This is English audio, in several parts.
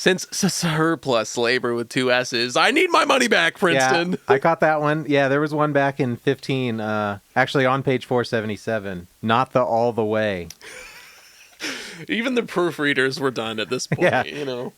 Since surplus labor with 2 S's, I need my money back, Princeton. Yeah, I caught that one. Yeah, there was one back in 15, actually on page 477. Not the all the way. Even the proofreaders were done at this point, Yeah. you know.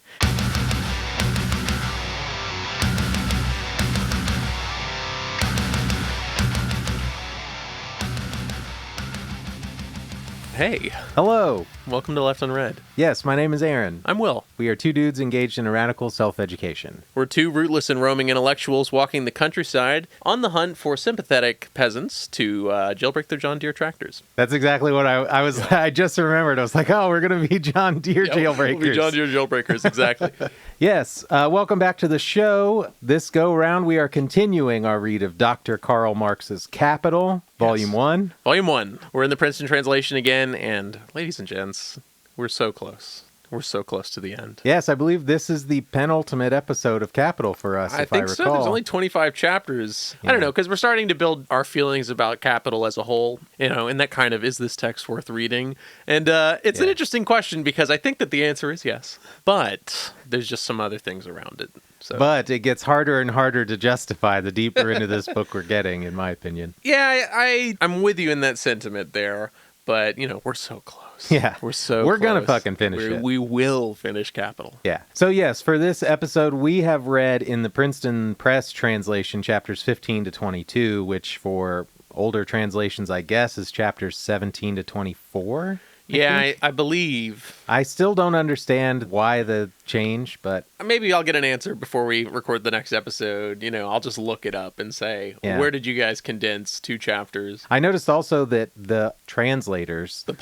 Hey, Hello. welcome to Left Unread. Yes, my name is Aaron. I'm Will. We are 2 dudes engaged in a radical self-education. We're 2 rootless and roaming intellectuals walking the countryside on the hunt for sympathetic peasants to jailbreak their John Deere tractors. That's exactly what I was. I just remembered. I was like, oh, we're going to be John Deere jailbreakers. We'll be John Deere jailbreakers, exactly. Yes. Welcome back to the show. This go-round, we are continuing our read of Dr. Karl Marx's Capital, Volume 1. Volume 1. We're in the Princeton translation again, and ladies and gents, we're so close. We're so close to the end. Yes, I believe this is the penultimate episode of Capital for us, if I recall. I think so. There's only 25 chapters. Yeah. I don't know, because we're starting to build our feelings about Capital as a whole, you know, and that kind of, is this text worth reading? And it's an interesting question, because I think that the answer is yes. But there's just some other things around it. So. But it gets harder and harder to justify the deeper into this book we're getting, in my opinion. Yeah, I'm with you in that sentiment there. But, you know, we're so close. Yeah. We're going to fucking finish it. We will finish Capital. Yeah. So, yes, for this episode, we have read in the Princeton Press translation chapters 15 to 22, which for older translations, I guess, is chapters 17 to 24. I believe. I still don't understand why the change, but... Maybe I'll get an answer before we record the next episode. You know, I'll just look it up and say, where did you guys condense 2 chapters? I noticed also that the translators... The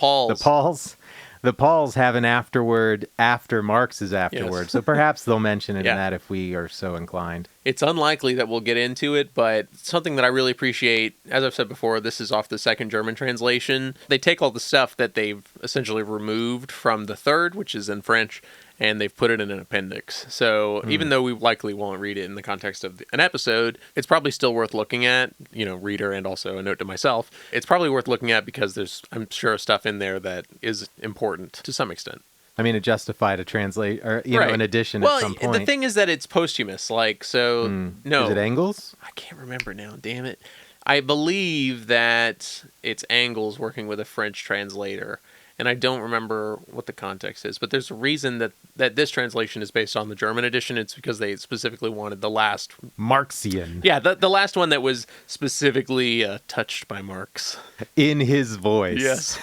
Pauls have an afterword after Marx's afterword, so perhaps they'll mention it in that if we are so inclined. It's unlikely that we'll get into it, but something that I really appreciate, as I've said before, this is off the second German translation. They take all the stuff that they've essentially removed from the third, which is in French, and they've put it in an appendix. So even though we likely won't read it in the context of an episode, it's probably still worth looking at, you know, reader, and also a note to myself. It's probably worth looking at because there's, I'm sure, stuff in there that is important to some extent. I mean, it justified a translate or know, an edition at some point. The thing is that it's posthumous, like, so no. Is it Engels? I can't remember now. Damn it! I believe that it's Engels working with a French translator. And I don't remember what the context is, but there's a reason that this translation is based on the German edition. It's because they specifically wanted the last... Marxian. Yeah, the last one that was specifically touched by Marx. In his voice. Yes.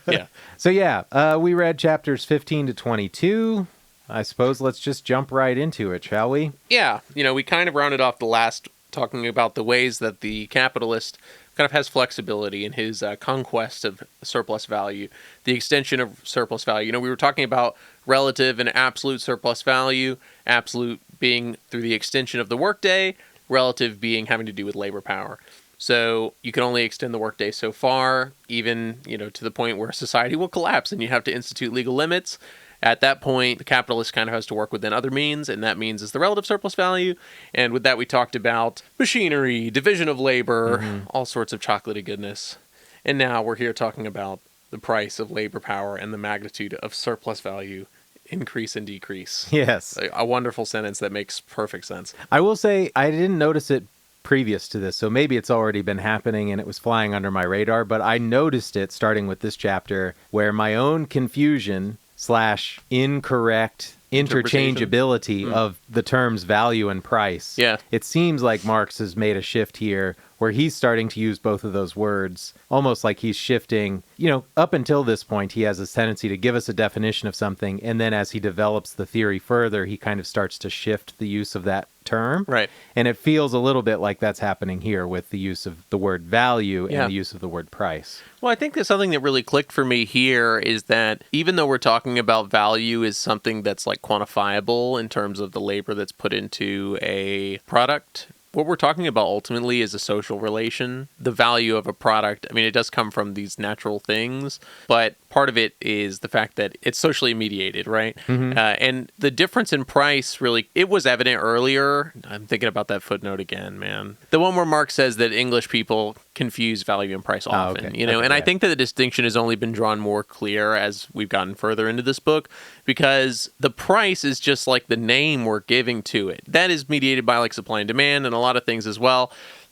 Yeah. So we read chapters 15 to 22. I suppose let's just jump right into it, shall we? Yeah. You know, we kind of rounded off the last talking about the ways that the capitalist kind of has flexibility in his conquest of surplus value, the extension of surplus value. You know, we were talking about relative and absolute surplus value, absolute being through the extension of the workday, relative being having to do with labor power. So you can only extend the workday so far, even, you know, to the point where society will collapse and you have to institute legal limits. At that point, the capitalist kind of has to work within other means, and that means is the relative surplus value. And with that, we talked about machinery, division of labor, all sorts of chocolatey goodness. And now we're here talking about the price of labor power and the magnitude of surplus value increase and decrease. Yes. A wonderful sentence that makes perfect sense. I will say I didn't notice it previous to this, so maybe it's already been happening and it was flying under my radar, but I noticed it starting with this chapter where my own confusion / incorrect interchangeability of the terms value and price. Yeah. It seems like Marx has made a shift here where he's starting to use both of those words, almost like he's shifting. You know, up until this point, he has this tendency to give us a definition of something, and then as he develops the theory further, he kind of starts to shift the use of that term. Right. And it feels a little bit like that's happening here with the use of the word value and the use of the word price. Well, I think that something that really clicked for me here is that even though we're talking about value as something that's like quantifiable in terms of the labor that's put into a product, what we're talking about ultimately is a social relation. The value of a product, I mean, it does come from these natural things, but part of it is the fact that it's socially mediated, right? Mm-hmm. And the difference in price really, it was evident earlier. I'm thinking about that footnote again, man. The one where Marx says that English people confuse value and price often, okay. you know, Okay, and I yeah. think that the distinction has only been drawn more clear as we've gotten further into this book, because the price is just like the name we're giving to it. That is mediated by like supply and demand and a lot of things as well.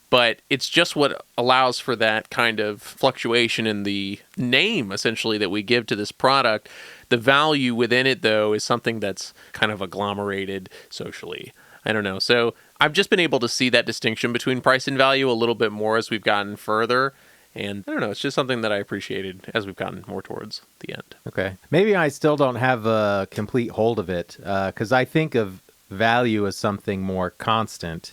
But it's just what allows for that kind of fluctuation in the name, essentially, that we give to this product. The value within it, though, is something that's kind of agglomerated socially. I don't know. So I've just been able to see that distinction between price and value a little bit more as we've gotten further. And I don't know, it's just something that I appreciated as we've gotten more towards the end. Okay. Maybe I still don't have a complete hold of it, because I think of value as something more constant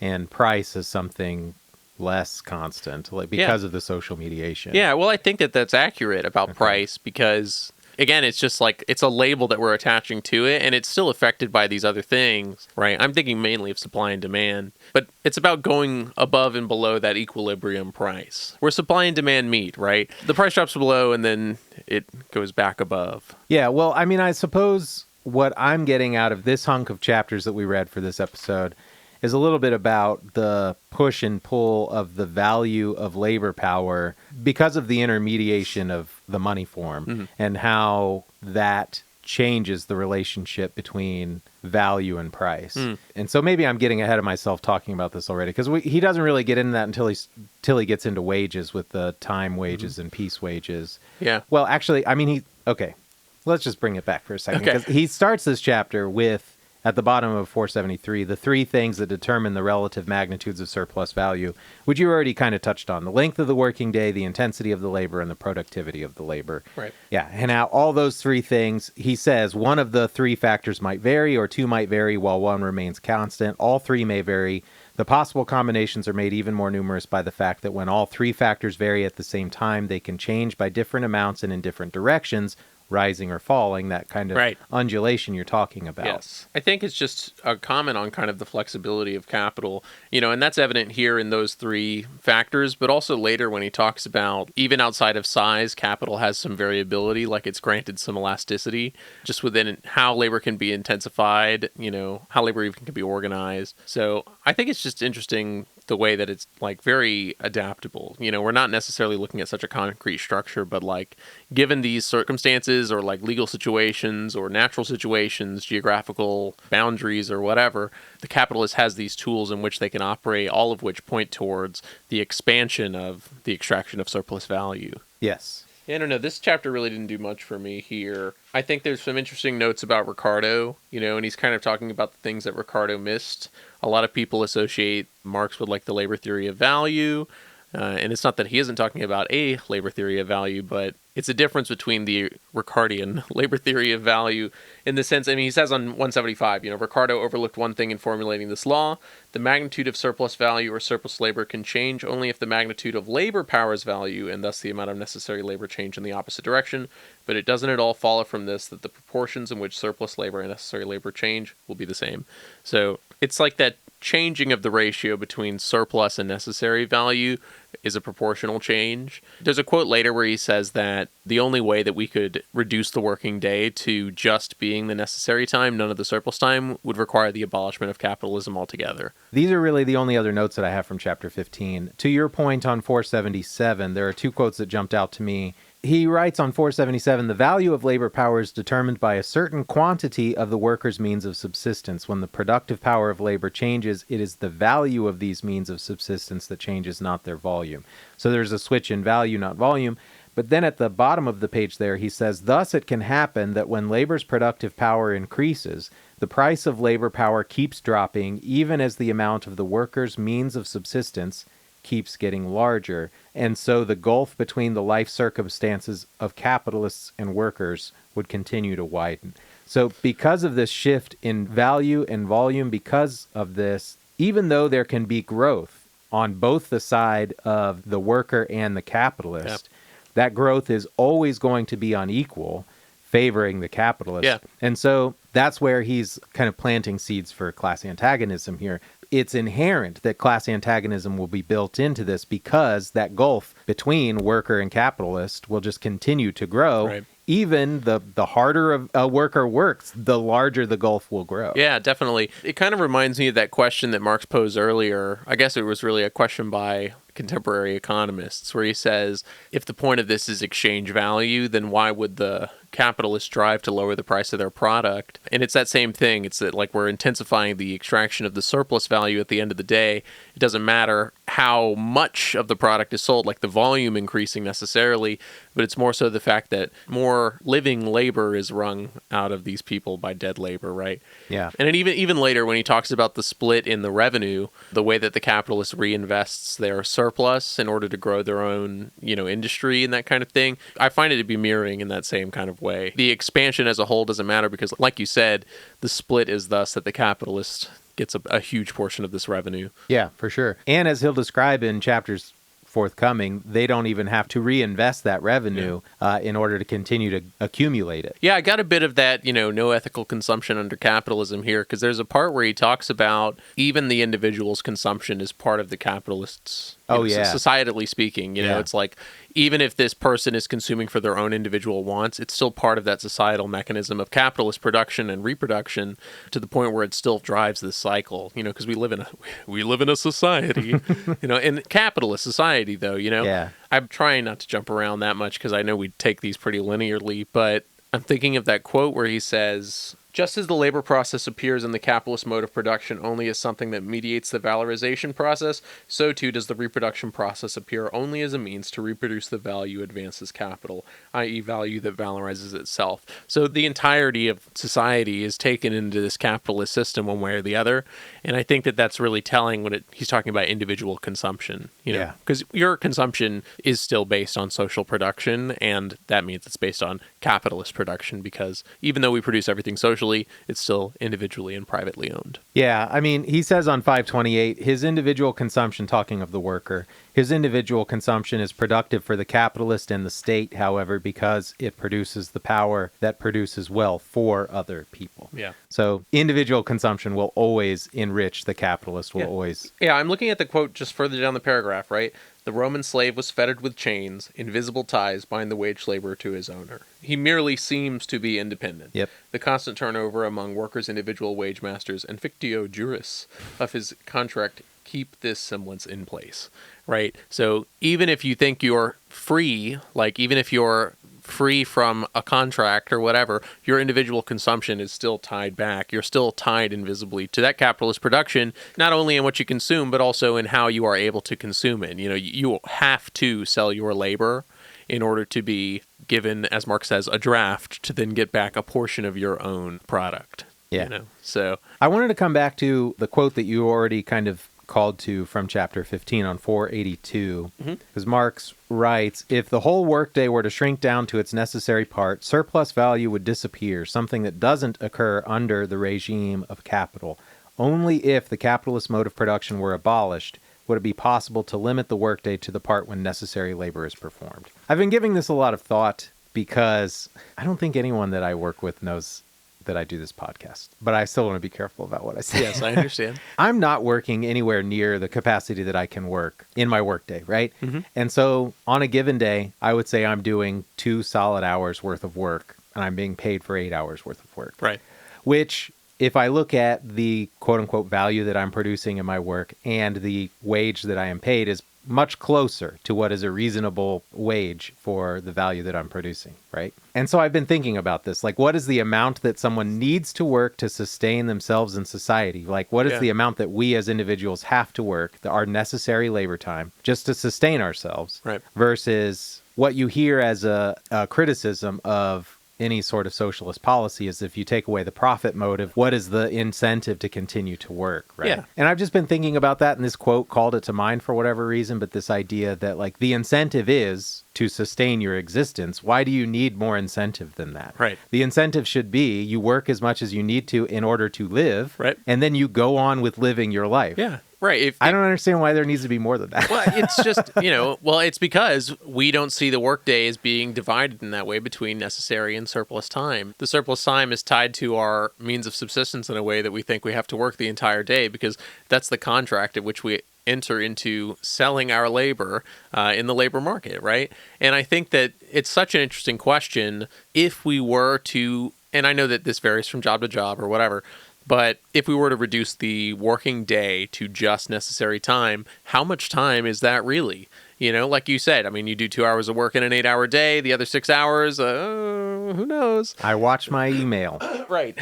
and price as something less constant, like because of the social mediation. Yeah, well, I think that that's accurate about price because, again, it's just like it's a label that we're attaching to it, and it's still affected by these other things, right? I'm thinking mainly of supply and demand, but it's about going above and below that equilibrium price where supply and demand meet, right? The price drops below, and then it goes back above. Yeah, well, I mean, I suppose what I'm getting out of this hunk of chapters that we read for this episode is a little bit about the push and pull of the value of labor power because of the intermediation of the money form and how that changes the relationship between value and price. And so maybe I'm getting ahead of myself talking about this already, because he doesn't really get into that until he gets into wages with the time wages and piece wages. Yeah. Well, actually, I mean, okay, let's just bring it back for a second, because he starts this chapter with, at the bottom of 473, the three things that determine the relative magnitudes of surplus value, which you already kind of touched on: the length of the working day, the intensity of the labor, and the productivity of the labor. Right. Yeah, and now all those three things, he says, one of the three factors might vary, or two might vary, while one remains constant. All three may vary. The possible combinations are made even more numerous by the fact that when all three factors vary at the same time, they can change by different amounts and in different directions, rising or falling, that kind of undulation you're talking about. Yes. I think it's just a comment on kind of the flexibility of capital, you know, and that's evident here in those three factors, but also later when he talks about even outside of size, capital has some variability, like it's granted some elasticity just within how labor can be intensified, you know, how labor even can be organized. So I think it's just interesting the way that it's like very adaptable. You know, we're not necessarily looking at such a concrete structure, but like given these circumstances or like legal situations or natural situations, geographical boundaries or whatever, the capitalist has these tools in which they can operate, all of which point towards the expansion of the extraction of surplus value. Yes. Yeah, I don't know. This chapter really didn't do much for me here. I think there's some interesting notes about Ricardo, you know, and he's kind of talking about the things that Ricardo missed. A lot of people associate Marx with like the labor theory of value. And it's not that he isn't talking about a labor theory of value, but it's a difference between the Ricardian labor theory of value in the sense, I mean, he says on 175, you know, Ricardo overlooked one thing in formulating this law: the magnitude of surplus value or surplus labor can change only if the magnitude of labor powers value, and thus the amount of necessary labor change in the opposite direction. But it doesn't at all follow from this that the proportions in which surplus labor and necessary labor change will be the same. So it's like that changing of the ratio between surplus and necessary value is a proportional change. There's a quote later where he says that the only way that we could reduce the working day to just being the necessary time, none of the surplus time, would require the abolishment of capitalism altogether. These are really the only other notes that I have from chapter 15. To your point on 477, there are two quotes that jumped out to me. He writes on 477, the value of labor power is determined by a certain quantity of the worker's means of subsistence. When the productive power of labor changes, it is the value of these means of subsistence that changes, not their volume. So there's a switch in value, not volume. But then at the bottom of the page there, he says, thus it can happen that when labor's productive power increases, the price of labor power keeps dropping, even as the amount of the worker's means of subsistence keeps getting larger, and so the gulf between the life circumstances of capitalists and workers would continue to widen. So because of this shift in value and volume, because of this, even though there can be growth on both the side of the worker and the capitalist, that growth is always going to be unequal, favoring the capitalist. Yeah. And so that's where he's kind of planting seeds for class antagonism here. It's inherent that class antagonism will be built into this because that gulf between worker and capitalist will just continue to grow. Right. Even the harder a worker works, the larger the gulf will grow. Yeah, definitely. It kind of reminds me of that question that Marx posed earlier. I guess it was really a question by contemporary economists, where he says, if the point of this is exchange value, then why would the capitalists strive to lower the price of their product? And it's that same thing. It's that, like, we're intensifying the extraction of the surplus value at the end of the day. It doesn't matter how much of the product is sold, like the volume increasing necessarily, but it's more so the fact that more living labor is wrung out of these people by dead labor, right? Yeah. And then even later, when he talks about the split in the revenue, the way that the capitalist reinvests their surplus in order to grow their own, industry and that kind of thing, I find it to be mirroring in that same kind of way. The expansion as a whole doesn't matter because, like you said, the split is thus that the capitalist gets a huge portion of this revenue. Yeah, for sure. And as he'll describe in chapters forthcoming, they don't even have to reinvest that revenue in order to continue to accumulate it. Yeah, I got a bit of that, no ethical consumption under capitalism here, because there's a part where he talks about even the individual's consumption is part of the capitalists. Societally speaking, it's like, even if this person is consuming for their own individual wants, it's still part of that societal mechanism of capitalist production and reproduction, to the point where it still drives this cycle, because we live in a society, in capitalist society, though, Yeah. I'm trying not to jump around that much because I know we take these pretty linearly, but I'm thinking of that quote where he says, just as the labor process appears in the capitalist mode of production only as something that mediates the valorization process, so too does the reproduction process appear only as a means to reproduce the value advances capital, i.e. value that valorizes itself. So the entirety of society is taken into this capitalist system one way or the other, and I think that that's really telling when he's talking about individual consumption, because your consumption is still based on social production, and that means it's based on capitalist production, because even though we produce everything socially, it's still individually and privately owned. Yeah, I mean, he says on 528, his individual consumption, talking of the worker, his individual consumption is productive for the capitalist and the state, however, because it produces the power that produces wealth for other people. Yeah. So individual consumption will always enrich the capitalist, will always... Yeah, I'm looking at the quote just further down the paragraph, right? The Roman slave was fettered with chains, invisible ties bind the wage laborer to his owner. He merely seems to be independent. Yep. The constant turnover among workers' individual wage masters and fictio juris of his contract keep this semblance in place, right? So even if you think you're free, like even if you're free from a contract or whatever, your individual consumption is still tied back. You're still tied invisibly to that capitalist production, not only in what you consume, but also in how you are able to consume it. You have to sell your labor in order to be given, as Marx says, a draft to then get back a portion of your own product. Yeah. So I wanted to come back to the quote that you already kind of called to from chapter 15 on 482, because Marx writes, if the whole workday were to shrink down to its necessary part, surplus value would disappear, something that doesn't occur under the regime of capital. Only if the capitalist mode of production were abolished would it be possible to limit the workday to the part when necessary labor is performed. I've been giving this a lot of thought because I don't think anyone that I work with knows that I do this podcast, but I still want to be careful about what I say. yes, I understand. I'm not working anywhere near the capacity that I can work in my workday, right? And so on a given day, I would say I'm doing 2 solid hours worth of work, and I'm being paid for 8 hours worth of work. Right. Which, if I look at the quote-unquote value that I'm producing in my work and the wage that I am paid, is much closer to what is a reasonable wage for the value that I'm producing, right? And so I've been thinking about this, like, what is the amount that someone needs to work to sustain themselves in society? Like, what is the amount that we as individuals have to work, our necessary labor time, just to sustain ourselves, right, versus what you hear as a criticism of any sort of socialist policy is if you take away the profit motive, what is the incentive to continue to work, right? Yeah. And I've just been thinking about that, and this quote called it to mind for whatever reason, but this idea that, like, the incentive is to sustain your existence. Why do you need more incentive than that? Right. The incentive should be you work as much as you need to in order to live, right, and then you go on with living your life. Yeah. Right. I don't understand why there needs to be more than that. Well, it's just, it's because we don't see the workday as being divided in that way between necessary and surplus time. The surplus time is tied to our means of subsistence in a way that we think we have to work the entire day, because that's the contract at which we enter into selling our labor in the labor market, right? And I think that it's such an interesting question. If we were to, and I know that this varies from job to job or whatever, but if we were to reduce the working day to just necessary time, how much time is that really? Like you said, I mean, you do 2 hours of work in an 8-hour day, the other 6 hours, who knows? I watch my email. Right.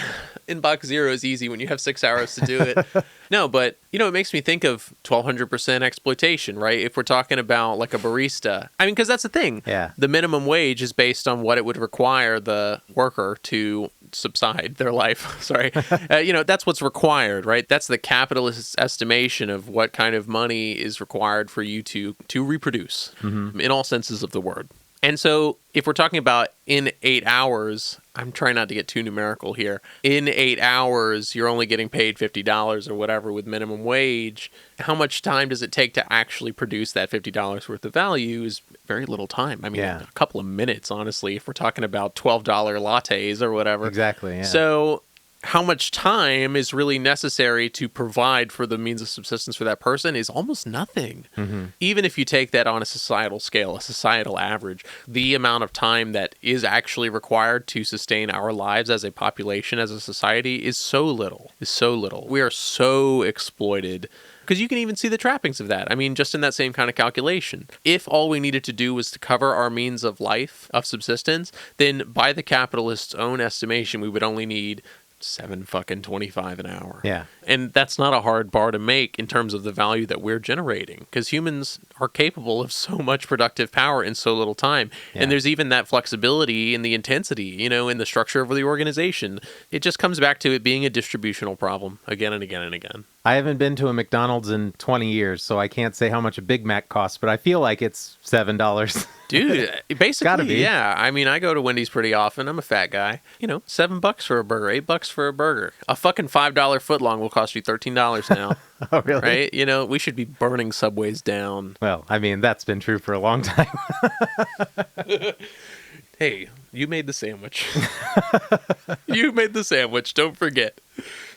Inbox zero is easy when you have 6 hours to do it. No, but, it makes me think of 1,200% exploitation, right? If we're talking about like a barista. I mean, because that's the thing. Yeah. The minimum wage is based on what it would require the worker to subside their life. Sorry. That's what's required, right? That's the capitalist estimation of what kind of money is required for you to reproduce in all senses of the word. And so if we're talking about in 8 hours, I'm trying not to get too numerical here. In 8 hours, you're only getting paid $50 or whatever with minimum wage. How much time does it take to actually produce that $50 worth of value is very little time. I mean, a couple of minutes, honestly, if we're talking about $12 lattes or whatever. Exactly, yeah. So how much time is really necessary to provide for the means of subsistence for that person is almost nothing. Even if you take that on a societal scale, a societal average, the amount of time that is actually required to sustain our lives as a population, as a society, is so little. We are so exploited. Because you can even see the trappings of that. I mean, just in that same kind of calculation. If all we needed to do was to cover our means of life, of subsistence, then by the capitalist's own estimation, we would only need $7.25 an hour. Yeah. And that's not a hard bar to make in terms of the value that we're generating, because humans are capable of so much productive power in so little time. Yeah. And there's even that flexibility in the intensity, in the structure of the organization. It just comes back to it being a distributional problem again and again and again. I haven't been to a McDonald's in 20 years, so I can't say how much a Big Mac costs, but I feel like it's $7. Dude, basically, Gotta be. Yeah. I mean, I go to Wendy's pretty often. I'm a fat guy. $7 for a burger, $8 for a burger. A fucking $5 footlong will cost you $13 now. Oh, really? Right? We should be burning Subways down. Well, I mean, that's been true for a long time. Hey, you made the sandwich. You made the sandwich. Don't forget.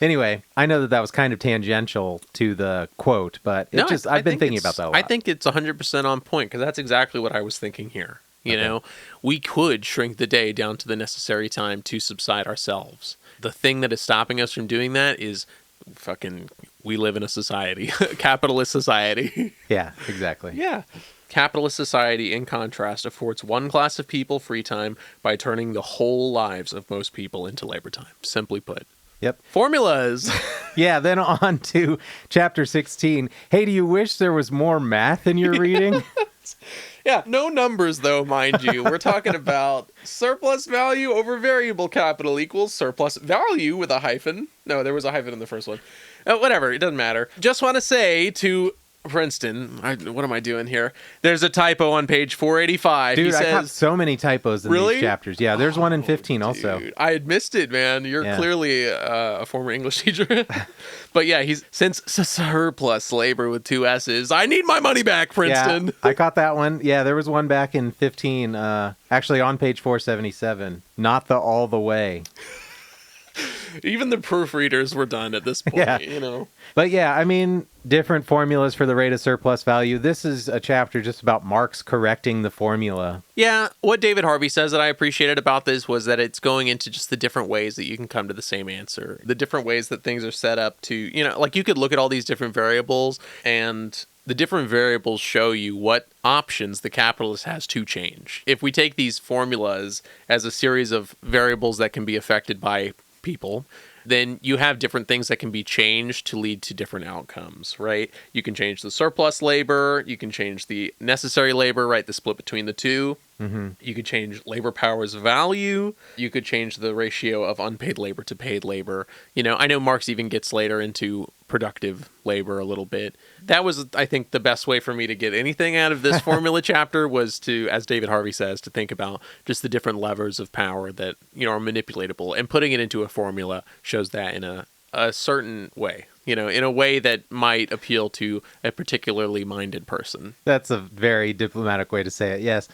Anyway, I know that was kind of tangential to the quote, but I've been thinking about that a lot. I think it's 100% on point, because that's exactly what I was thinking here. We could shrink the day down to the necessary time to subside ourselves. The thing that is stopping us from doing that is we live in a society, capitalist society. Yeah, exactly. Yeah. Capitalist society, in contrast, affords one class of people free time by turning the whole lives of most people into labor time, simply put. Yep. Formulas. Yeah, then on to chapter 16. Hey, do you wish there was more math in your reading? Yeah, no numbers, though, mind you. We're talking about surplus value over variable capital equals surplus value with a hyphen. No, there was a hyphen in the first one. Whatever, it doesn't matter. Just want to say to Princeton, what am I doing here? There's a typo on page 485. Dude, he says, I caught so many typos in these chapters. Yeah, there's one in 15 also. Dude, I had missed it, man. You're clearly a former English teacher. But yeah, since surplus labor with 2 S's, I need my money back, Princeton. Yeah, I caught that one. Yeah, there was one back in 15, actually on page 477. Not the all the way. Even the proofreaders were done at this point, But yeah, I mean, different formulas for the rate of surplus value. This is a chapter just about Marx correcting the formula. Yeah, what David Harvey says that I appreciated about this was that it's going into just the different ways that you can come to the same answer. The different ways that things are set up to, you could look at all these different variables, and the different variables show you what options the capitalist has to change. If we take these formulas as a series of variables that can be affected by people, then you have different things that can be changed to lead to different outcomes, right? You can change the surplus labor, you can change the necessary labor, right? The split between the two. Mm-hmm. You could change labor power's value. You could change the ratio of unpaid labor to paid labor. I know Marx even gets later into productive labor a little bit. That was, I think, the best way for me to get anything out of this formula chapter was to, as David Harvey says, to think about just the different levers of power that, are manipulatable. And putting it into a formula shows that in a certain way. in a way that might appeal to a particularly minded person. That's a very diplomatic way to say it. Yes.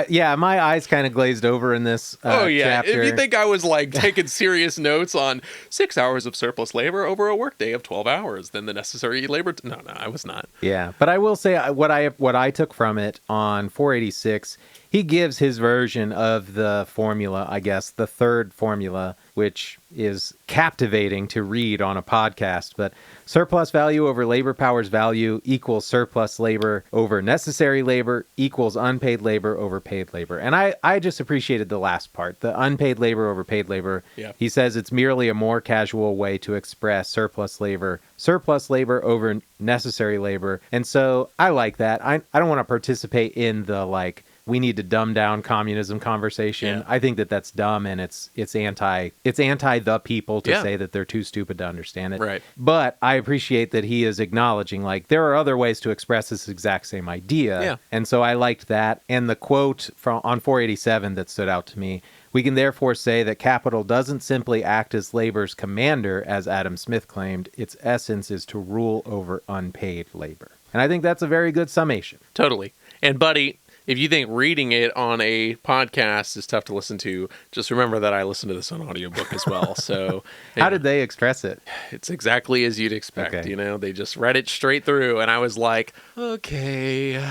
Yeah, my eyes kind of glazed over in this chapter. If you think I was like taking serious notes on 6 hours of surplus labor over a workday of 12 hours, then the necessary labor. No, I was not. Yeah, but I will say what I took from it on 486, he gives his version of the formula, I guess, the third formula, which is captivating to read on a podcast. But surplus value over labor powers value equals surplus labor over necessary labor equals unpaid labor over paid labor. And I just appreciated the last part, the unpaid labor over paid labor. Yeah. He says it's merely a more casual way to express surplus labor over necessary labor. And so I like that. I don't want to participate in the we need to dumb down communism conversation. Yeah. I think that's dumb, and it's anti the people to say that they're too stupid to understand it. Right. But I appreciate that he is acknowledging there are other ways to express this exact same idea. Yeah. And so I liked that. And the quote on 487 that stood out to me: "We can therefore say that capital doesn't simply act as labor's commander, as Adam Smith claimed. Its essence is to rule over unpaid labor." And I think that's a very good summation. Totally. And buddy, if you think reading it on a podcast is tough to listen to, just remember that I listened to this on audiobook as well. So how did they express it? It's exactly as you'd expect. Okay. They just read it straight through, and I was like, okay,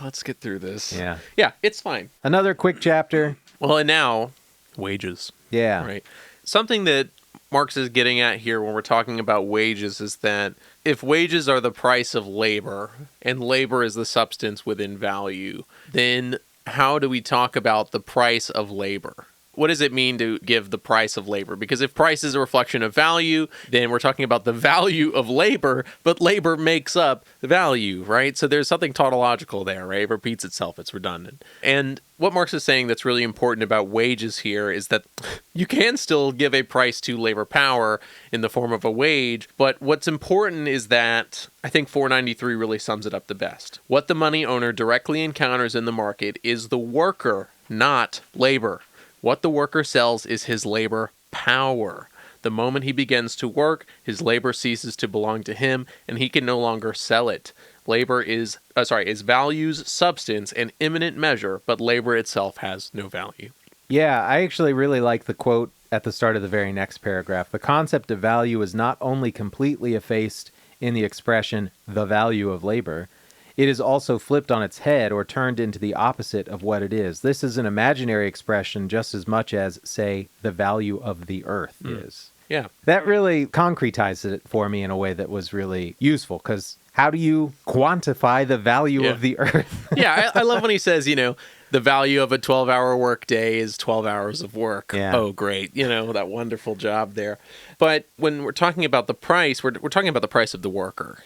let's get through this. Yeah, it's fine. Another quick chapter. Well, and now wages. Yeah. Right. Something that Marx is getting at here when we're talking about wages is that if wages are the price of labor and labor is the substance within value, then how do we talk about the price of labor? What does it mean to give the price of labor? Because if price is a reflection of value, then we're talking about the value of labor, but labor makes up the value, right? So there's something tautological there, right? It repeats itself. It's redundant. And what Marx is saying that's really important about wages here is that you can still give a price to labor power in the form of a wage, but what's important is that I think 493 really sums it up the best. What the money owner directly encounters in the market is the worker, not labor. What the worker sells is his labor power. The moment he begins to work, his labor ceases to belong to him, and he can no longer sell it. Labor is value's substance and imminent measure, but labor itself has no value. Yeah, I actually really like the quote at the start of the very next paragraph. The concept of value is not only completely effaced in the expression, the value of labor, it is also flipped on its head or turned into the opposite of what it is. This is an imaginary expression just as much as, say, the value of the earth is. Yeah. That really concretized it for me in a way that was really useful, because how do you quantify the value of the earth? Yeah, I love when he says, the value of a 12-hour work day is 12 hours of work. Yeah. Oh, great. That wonderful job there. But when we're talking about the price, we're talking about the price of the worker,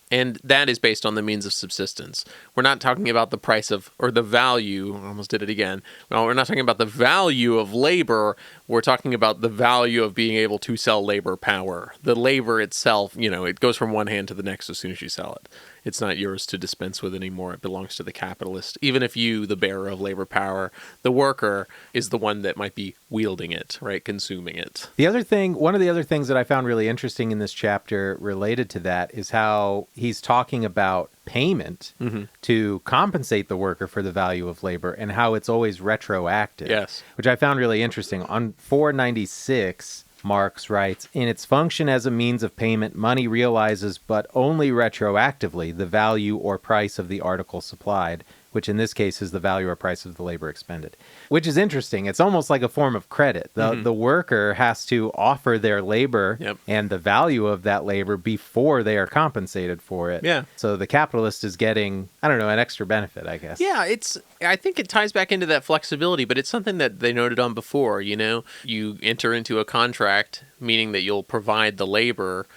and that is based on the means of subsistence. We're not talking about the price of, or the value, I almost did it again. No, we're not talking about the value of labor. We're talking about the value of being able to sell labor power. The labor itself, it goes from one hand to the next as soon as you sell it. It's not yours to dispense with anymore. It belongs to the capitalist. Even if you, the bearer of labor power, the worker is the one that might be wielding it, right? Consuming it. One of the other things that I found really interesting in this chapter related to that is how he's talking about payment to compensate the worker for the value of labor and how it's always retroactive. Yes. Which I found really interesting. On 496, Marx writes, in its function as a means of payment, money realizes but only retroactively the value or price of the article supplied, which in this case is the value or price of the labor expended. Which is interesting. It's almost like a form of credit. The worker has to offer their labor and the value of that labor before they are compensated for it. Yeah. So the capitalist is getting, an extra benefit, I guess. Yeah, I think it ties back into that flexibility, but it's something that they noted on before, You enter into a contract, meaning that you'll provide the labor,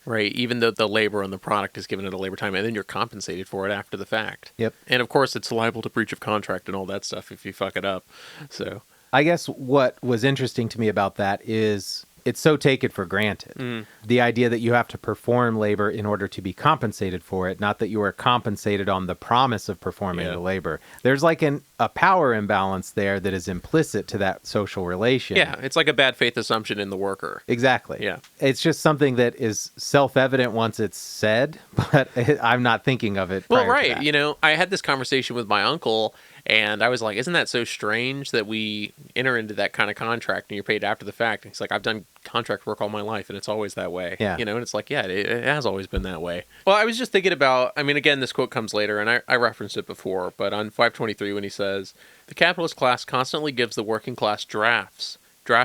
right, even though the labor on the product is given at a labor time, and then you're compensated for it after the fact. Yep. And of course, it's liable to breach of contract and all that stuff if you fuck it up. So I guess what was interesting to me about that is it's so taken for granted. The idea that you have to perform labor in order to be compensated for it, not that you are compensated on the promise of performing the labor. There's like a power imbalance there that is implicit to that social relation. Yeah, it's like a bad faith assumption in the worker. Exactly. Yeah. It's just something that is self-evident once it's said, but I'm not thinking of it prior Well, right. to that. You know, I had this conversation with my uncle, and I was like, isn't that so strange that we enter into that kind of contract and you're paid after the fact? And he's like, I've done contract work all my life, and it's always that way. Yeah. You know, and it's like, yeah, it has always been that way. Well, I was just thinking about, I mean, again, this quote comes later, and I referenced it before, but on 523 when he says, the capitalist class constantly gives the working class drafts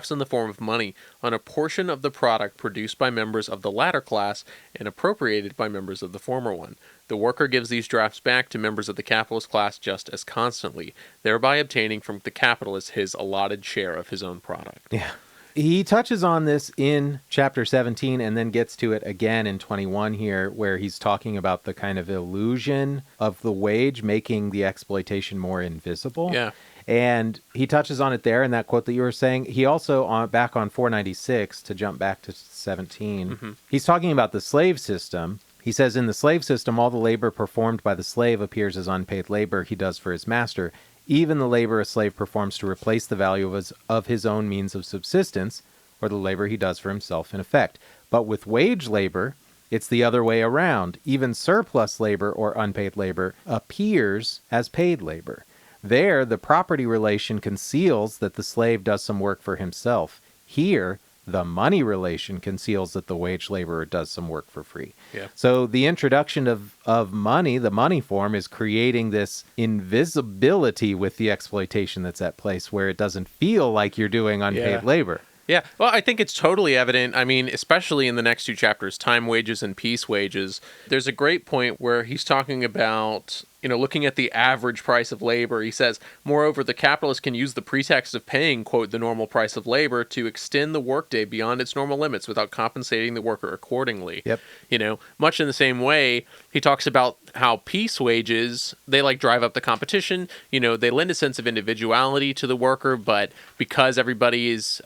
in the form of money on a portion of the product produced by members of the latter class and appropriated by members of the former one. The worker gives these drafts back to members of the capitalist class just as constantly, thereby obtaining from the capitalist his allotted share of his own product. Yeah. He touches on this in chapter 17 and then gets to it again in 21 here, where he's talking about the kind of illusion of the wage making the exploitation more invisible. Yeah. And he touches on it there in that quote that you were saying. He also, back on 496, to jump back to 17, he's talking about the slave system. He says, in the slave system, all the labor performed by the slave appears as unpaid labor he does for his master. Even the labor a slave performs to replace the value of his own means of subsistence, or the labor he does for himself in effect. But with wage labor, it's the other way around. Even surplus labor or unpaid labor appears as paid labor. There, the property relation conceals that the slave does some work for himself. Here, the money relation conceals that the wage laborer does some work for free. Yeah. So the introduction of money, the money form, is creating this invisibility with the exploitation that's at place where it doesn't feel like you're doing unpaid labor. Yeah, well, I think it's totally evident. I mean, especially in the next two chapters, time wages and peace wages. There's a great point where he's talking about, you know, looking at the average price of labor. He says, moreover, the capitalist can use the pretext of paying, quote, the normal price of labor to extend the workday beyond its normal limits without compensating the worker accordingly. Yep. You know, much in the same way, he talks about how peace wages, they like drive up the competition. You know, they lend a sense of individuality to the worker, but because everybody is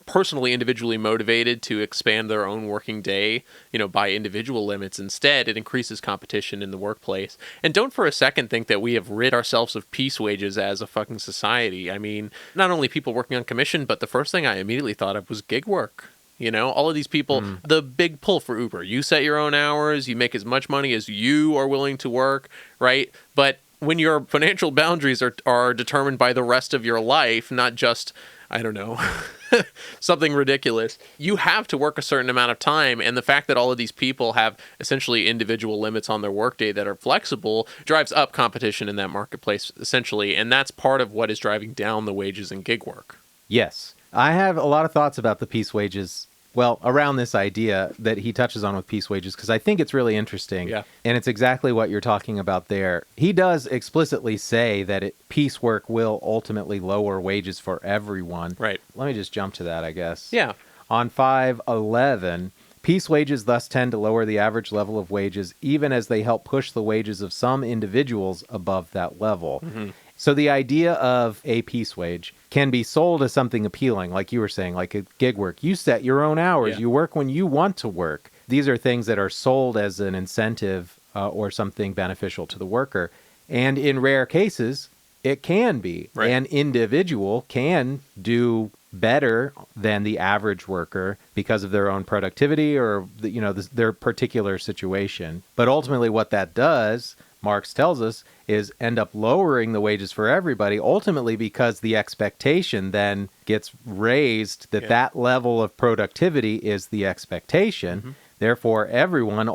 personally, individually motivated to expand their own working day, you know, by individual limits instead, it increases competition in the workplace. And don't for a second think that we have rid ourselves of peace wages as a fucking society. I mean, not only people working on commission, but the first thing I immediately thought of was gig work. You know, all of these people, the big pull for Uber, you set your own hours, you make as much money as you are willing to work, right? But when your financial boundaries are determined by the rest of your life, not just, I don't know, something ridiculous, you have to work a certain amount of time. And the fact that all of these people have essentially individual limits on their workday that are flexible drives up competition in that marketplace, essentially. And that's part of what is driving down the wages in gig work. Yes. I have a lot of thoughts about the peace wages, well, around this idea that he touches on with peace wages, because I think it's really interesting. Yeah. And it's exactly what you're talking about there. He does explicitly say that peace work will ultimately lower wages for everyone. Right. Let me just jump to that, I guess. Yeah. On 511, peace wages thus tend to lower the average level of wages, even as they help push the wages of some individuals above that level. Mm-hmm. So the idea of a peace wage can be sold as something appealing, like you were saying, like a gig work. You set your own hours. Yeah. You work when you want to work. These are things that are sold as an incentive or something beneficial to the worker. And in rare cases, it can be. Right. An individual can do better than the average worker because of their own productivity or their particular situation. But ultimately what that does, Marx tells us, is end up lowering the wages for everybody, ultimately because the expectation then gets raised that that level of productivity is the expectation. Mm-hmm. Therefore, everyone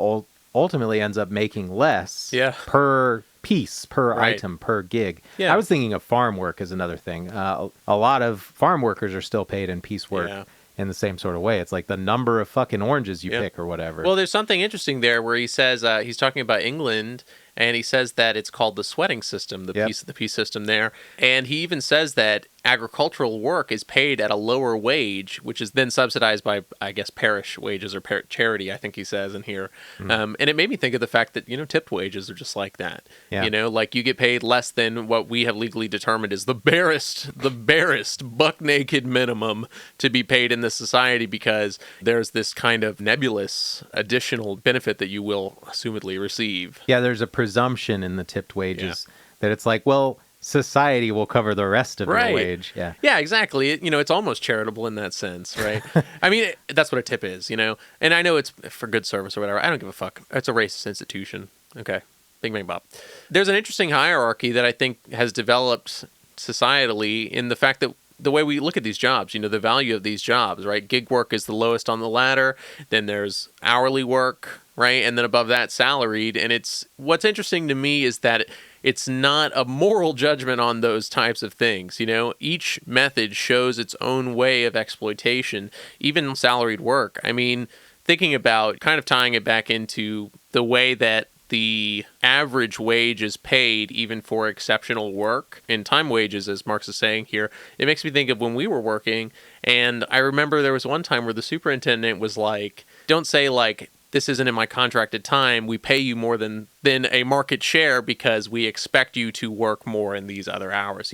ultimately ends up making less per piece, per item, per gig. Yeah. I was thinking of farm work as another thing. A lot of farm workers are still paid in piece work. In the same sort of way. It's like the number of fucking oranges you pick or whatever. Well, there's something interesting there where he says, he's talking about England, and he says that it's called the sweating system, Yep. the peace system there. And he even says that agricultural work is paid at a lower wage, which is then subsidized by, I guess, parish wages or charity, I think he says in here. And it made me think of the fact that, tipped wages are just like that. Yeah. Like you get paid less than what we have legally determined is the barest buck naked minimum to be paid in this society, because there's this kind of nebulous additional benefit that you will assumedly receive. Yeah, there's a presumption in the tipped wages that it's like, well, society will cover the rest of your wage. Yeah. Yeah, exactly. It's almost charitable in that sense, right? I mean, that's what a tip is, And I know it's for good service or whatever. I don't give a fuck. It's a racist institution. Okay. Bing, bang, bop. There's an interesting hierarchy that I think has developed societally in the fact that the way we look at these jobs, the value of these jobs, right? Gig work is the lowest on the ladder. Then there's hourly work, right? And then above that, salaried. And what's interesting to me is that it's not a moral judgment on those types of things. Each method shows its own way of exploitation, even salaried work. I mean, thinking about kind of tying it back into the way that the average wage is paid even for exceptional work in time wages, as Marx is saying here, it makes me think of when we were working. And I remember there was one time where the superintendent was like, don't say like, this isn't in my contracted time. We pay you more than a market share because we expect you to work more in these other hours.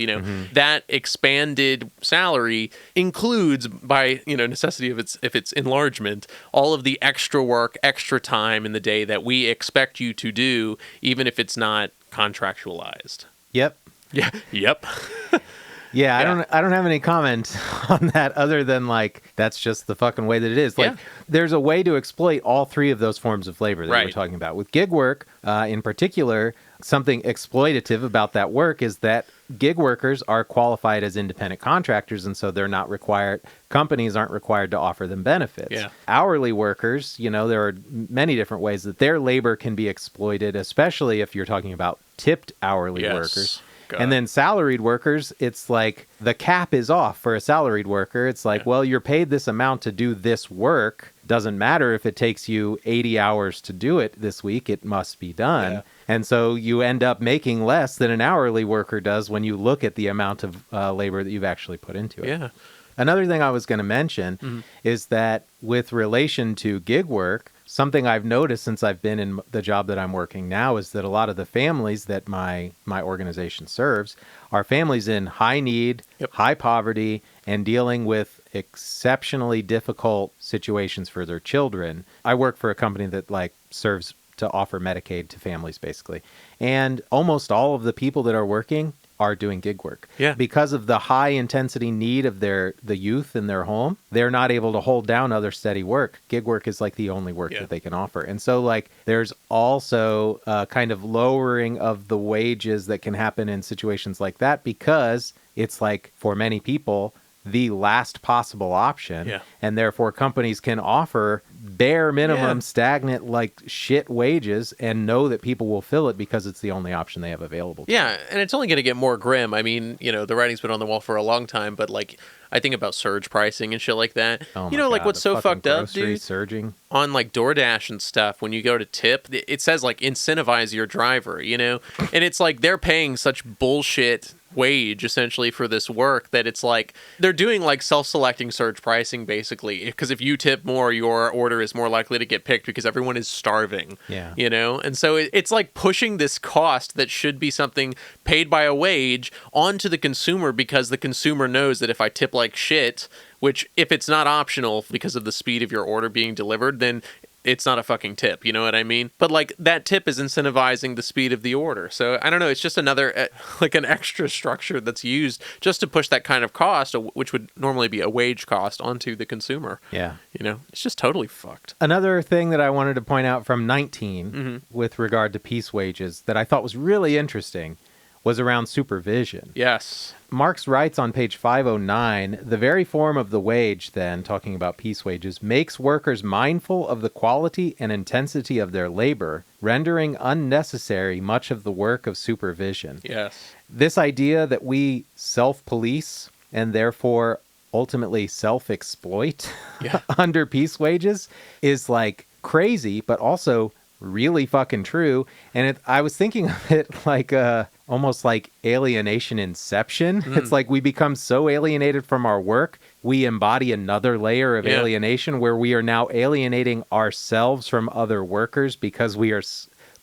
That expanded salary includes, by necessity of its enlargement, all of the extra work, extra time in the day that we expect you to do, even if it's not contractualized. Yep. Yeah. Yep. Yeah, I don't have any comment on that other than like that's just the fucking way that it is. Like there's a way to exploit all three of those forms of labor that we're talking about. With gig work, in particular, something exploitative about that work is that gig workers are qualified as independent contractors, and so they're not required. Companies aren't required to offer them benefits. Yeah. Hourly workers, there are many different ways that their labor can be exploited, especially if you're talking about tipped hourly workers. God. And then salaried workers, it's like the cap is off for a salaried worker. It's like, well, you're paid this amount to do this work. Doesn't matter if it takes you 80 hours to do it this week. It must be done. Yeah. And so you end up making less than an hourly worker does when you look at the amount of labor that you've actually put into it. Yeah. Another thing I was going to mention is that with relation to gig work, something I've noticed since I've been in the job that I'm working now is that a lot of the families that my organization serves are families in high need, high poverty, and dealing with exceptionally difficult situations for their children. I work for a company that serves to offer Medicaid to families, basically. And almost all of the people that are working are doing gig work. Yeah. Because of the high intensity need of the youth in their home, they're not able to hold down other steady work. Gig work is the only work that they can offer. And so there's also a kind of lowering of the wages that can happen in situations like that, because it's for many people, the last possible option. Yeah. And therefore companies can offer bare minimum stagnant shit wages and know that people will fill it because it's the only option they have available to them. And it's only going to get more grim. I mean, the writing's been on the wall for a long time, but I think about surge pricing and shit like that. Oh my God, what's so fucked up, dude? Surging. On DoorDash and stuff, when you go to tip, it says incentivize your driver, and it's they're paying such bullshit wage essentially for this work that it's they're doing self-selecting surge pricing basically, because if you tip more, your order is more likely to get picked because everyone is starving. And so it's pushing this cost that should be something paid by a wage onto the consumer, because the consumer knows that if I tip like shit, which if it's not optional because of the speed of your order being delivered, then it's not a fucking tip, you know what I mean? But that tip is incentivizing the speed of the order. So I don't know, it's just another an extra structure that's used just to push that kind of cost, which would normally be a wage cost, onto the consumer. Yeah. It's just totally fucked. Another thing that I wanted to point out from 19 with regard to piece wages that I thought was really interesting was around supervision. Yes. Marx writes on page 509, the very form of the wage, then, talking about piece wages, makes workers mindful of the quality and intensity of their labor, rendering unnecessary much of the work of supervision. Yes. This idea that we self-police and therefore ultimately self-exploit under piece wages is crazy, but also really fucking true. And I was thinking of it like almost like alienation inception. It's like we become so alienated from our work, we embody another layer of alienation where we are now alienating ourselves from other workers because we are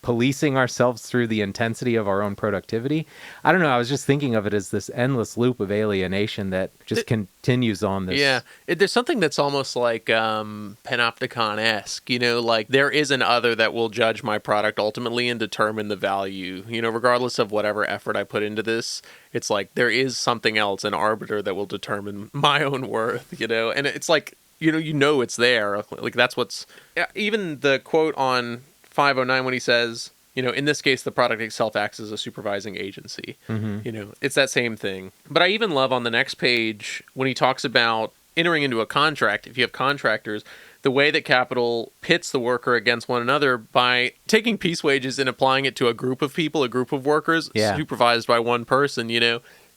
policing ourselves through the intensity of our own productivity. I don't know. I was just thinking of it as this endless loop of alienation that just continues on this. Yeah. There's something that's almost like panopticon-esque, like there is an other that will judge my product ultimately and determine the value, regardless of whatever effort I put into this. It's like there is something else, an arbiter that will determine my own worth, and it's like, it's there. Like that's what's, even the quote on 509 when he says, in this case, the product itself acts as a supervising agency. It's that same thing. But I even love on the next page when he talks about entering into a contract. If you have contractors, the way that capital pits the worker against one another by taking piece wages and applying it to a group of people, a group of workers supervised by one person,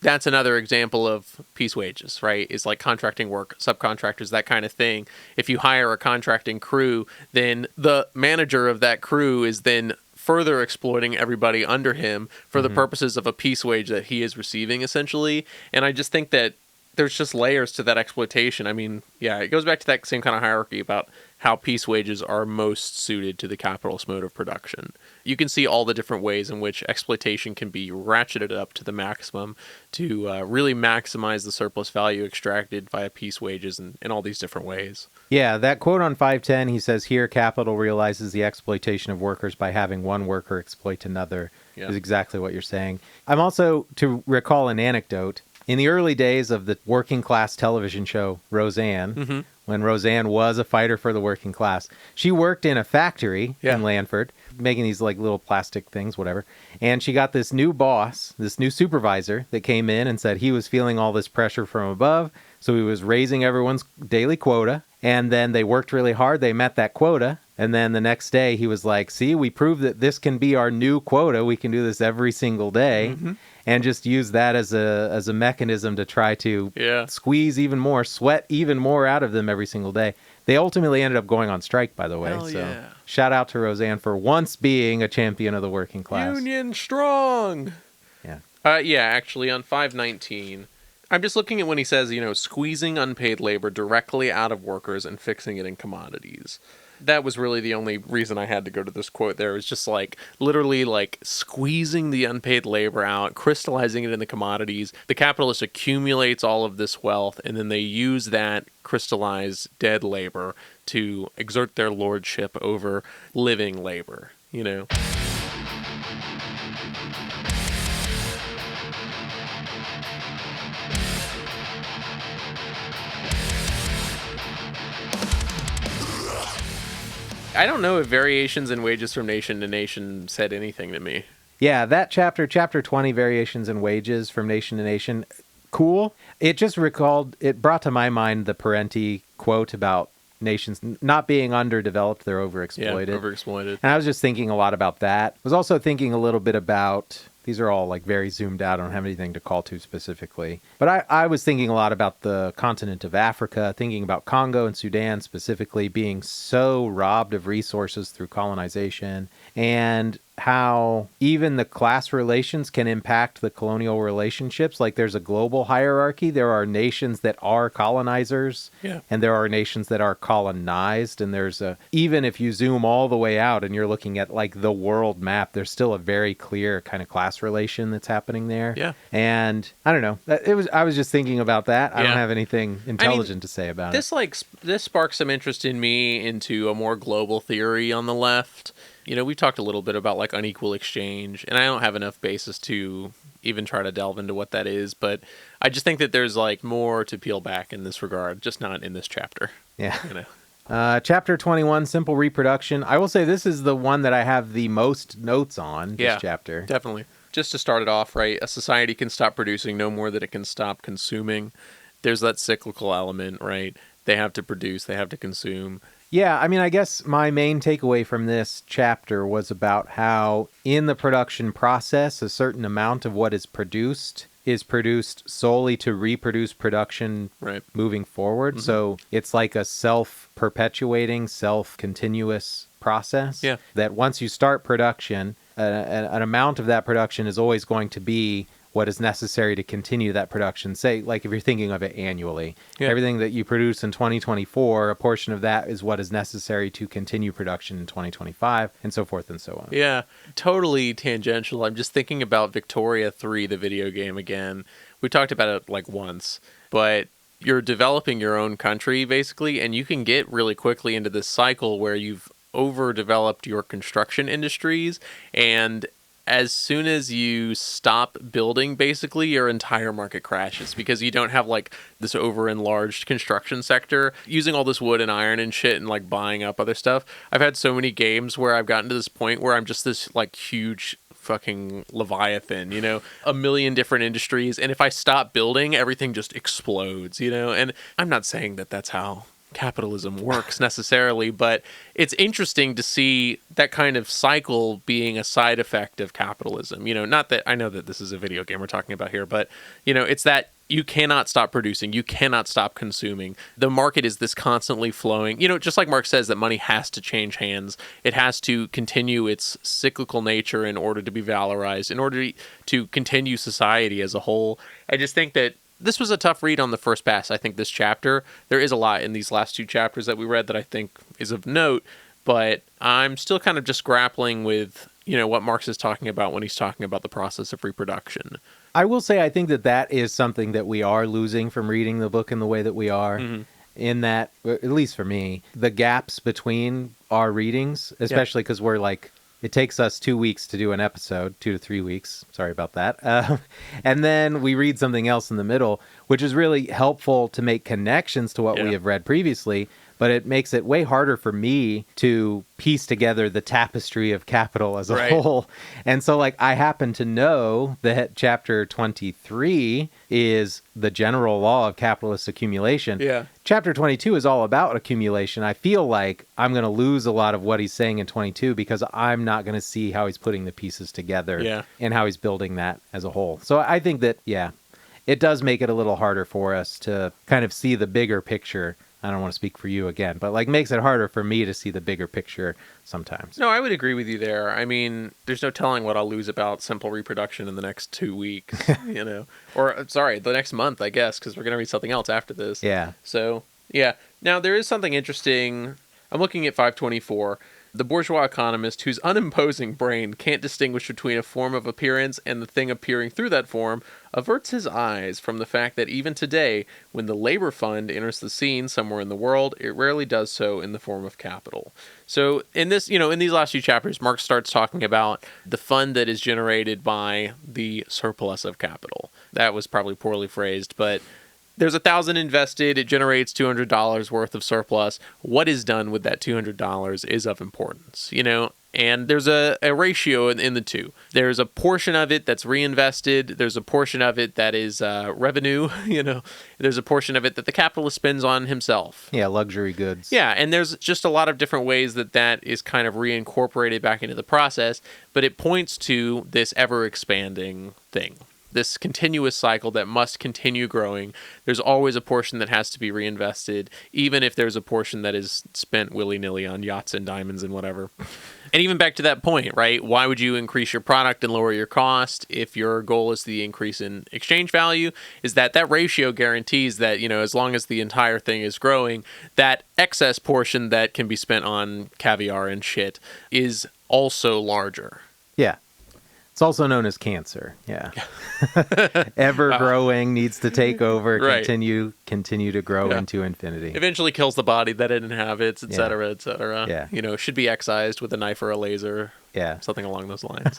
that's another example of piece wages, right? It's like contracting work, subcontractors, that kind of thing. If you hire a contracting crew, then the manager of that crew is then further exploiting everybody under him for the purposes of a piece wage that he is receiving, essentially. And I just think that there's just layers to that exploitation. I mean, yeah, it goes back to that same kind of hierarchy about how piece wages are most suited to the capitalist mode of production. You can see all the different ways in which exploitation can be ratcheted up to the maximum to really maximize the surplus value extracted via piece wages in all these different ways. Yeah, that quote on 510, he says, here capital realizes the exploitation of workers by having one worker exploit another, is exactly what you're saying. I'm also, to recall an anecdote, in the early days of the working class television show Roseanne, when Roseanne was a fighter for the working class, she worked in a factory in Lanford, making these like little plastic things, whatever. And she got this new boss, this new supervisor that came in and said he was feeling all this pressure from above. So he was raising everyone's daily quota. And then they worked really hard. They met that quota. And then the next day he was like, see, we proved that this can be our new quota. We can do this every single day. And just use that as a mechanism to try to squeeze even more, sweat even more out of them every single day. They ultimately ended up going on strike, by the way. So shout out to Roseanne for once being a champion of the working class. Union strong! Yeah. Actually, on 519, I'm just looking at when he says, squeezing unpaid labor directly out of workers and fixing it in commodities. That was really the only reason I had to go to this quote there. It was just like literally like squeezing the unpaid labor out, crystallizing it in the commodities. The capitalist accumulates all of this wealth, and then they use that crystallized dead labor to exert their lordship over living labor, I don't know if variations in wages from nation to nation said anything to me. Yeah, that chapter 20, variations in wages from nation to nation, cool. It brought to my mind the Parenti quote about nations not being underdeveloped, they're overexploited. Yeah, overexploited. And I was just thinking a lot about that. I was also thinking a little bit about, these are all like very zoomed out, I don't have anything to call to specifically. But I was thinking a lot about the continent of Africa, thinking about Congo and Sudan specifically being so robbed of resources through colonization, and how even the class relations can impact the colonial relationships. Like there's a global hierarchy. There are nations that are colonizers, and there are nations that are colonized. And even if you zoom all the way out and you're looking at like the world map, there's still a very clear kind of class relation that's happening there. Yeah. And I don't know. I was just thinking about that. I don't have anything intelligent to say about it. This sparks some interest in me into a more global theory on the left. We've talked a little bit about like unequal exchange, and I don't have enough basis to even try to delve into what that is, but I just think that there's like more to peel back in this regard, just not in this chapter. Yeah. Chapter 21, simple reproduction. I will say this is the one that I have the most notes on, this chapter. Definitely. Just to start it off, right, a society can stop producing no more than it can stop consuming. There's that cyclical element, right? They have to produce, they have to consume. Yeah, I mean, I guess my main takeaway from this chapter was about how in the production process, a certain amount of what is produced is produced solely to reproduce production Right. moving forward. So it's like a self-perpetuating, self-continuous process. Yeah. That once you start production, an amount of that production is always going to be what is necessary to continue that production. Say, like if you're thinking of it annually, everything that you produce in 2024, a portion of that is what is necessary to continue production in 2025, and so forth and so on. Yeah, totally tangential. I'm just thinking about Victoria 3, the video game again. We talked about it like once, but you're developing your own country basically, and you can get really quickly into this cycle where you've overdeveloped your construction industries, and as soon as you stop building, basically, your entire market crashes because you don't have like this over enlarged construction sector using all this wood and iron and shit and like buying up other stuff. I've had so many games where I've gotten to this point where I'm just this like huge fucking Leviathan, you know, a million different industries. And if I stop building, everything just explodes, you know, and I'm not saying that that's how capitalism works necessarily, but it's interesting to see that kind of cycle being a side effect of capitalism. You know, not that I know that this is a video game we're talking about here, but you know, it's that you cannot stop producing, you cannot stop consuming. The market is this constantly flowing, you know, just like Marx says that money has to change hands. It has to continue its cyclical nature in order to be valorized, in order to continue society as a whole. I just think that this was a tough read on the first pass. I think this chapter, there is a lot in these last two chapters that we read that I think is of note, but I'm still kind of just grappling with, you know, what Marx is talking about when he's talking about the process of reproduction. I will say I think that is something that we are losing from reading the book in the way that we are, in that, at least for me, the gaps between our readings, especially because we're like, it takes us 2 weeks to do an episode, 2 to 3 weeks. Sorry about that. And then we read something else in the middle, which is really helpful to make connections to what we have read previously. But it makes it way harder for me to piece together the tapestry of capital as a whole. And so, like, I happen to know that chapter 23 is the general law of capitalist accumulation. Yeah. Chapter 22 is all about accumulation. I feel like I'm going to lose a lot of what he's saying in 22 because I'm not going to see how he's putting the pieces together and how he's building that as a whole. So I think that, it does make it a little harder for us to kind of see the bigger picture. I don't want to speak for you again, but like makes it harder for me to see the bigger picture sometimes. No, I would agree with you there. I mean, there's no telling what I'll lose about simple reproduction in the next 2 weeks, you know, or sorry, the next month, I guess, because we're going to read something else after this. Yeah. So, yeah. Now, there is something interesting. I'm looking at 524. The bourgeois economist whose unimposing brain can't distinguish between a form of appearance and the thing appearing through that form averts his eyes from the fact that even today, when the labor fund enters the scene somewhere in the world, it rarely does so in the form of capital. So in this, you know, in these last few chapters, Marx starts talking about the fund that is generated by the surplus of capital. That was probably poorly phrased, but there's $1,000 invested. It generates $200 worth of surplus. What is done with that $200 is of importance, you know, and there's a ratio in the two. There's a portion of it that's reinvested. There's a portion of it that is revenue, you know, there's a portion of it that the capitalist spends on himself. Yeah, luxury goods. Yeah, and there's just a lot of different ways that is kind of reincorporated back into the process, but it points to this ever-expanding thing. This continuous cycle that must continue growing. There's always a portion that has to be reinvested, even if there's a portion that is spent willy-nilly on yachts and diamonds and whatever. And even back to that point, right? Why would you increase your product and lower your cost if your goal is the increase in exchange value? Is that ratio guarantees that, you know, as long as the entire thing is growing, that excess portion that can be spent on caviar and shit is also larger. Yeah. It's also known as cancer. Yeah. Ever growing, needs to take over, continue to grow into infinity. Eventually kills the body that it inhabits, et cetera, et cetera. Yeah. You know, should be excised with a knife or a laser. Yeah. Something along those lines.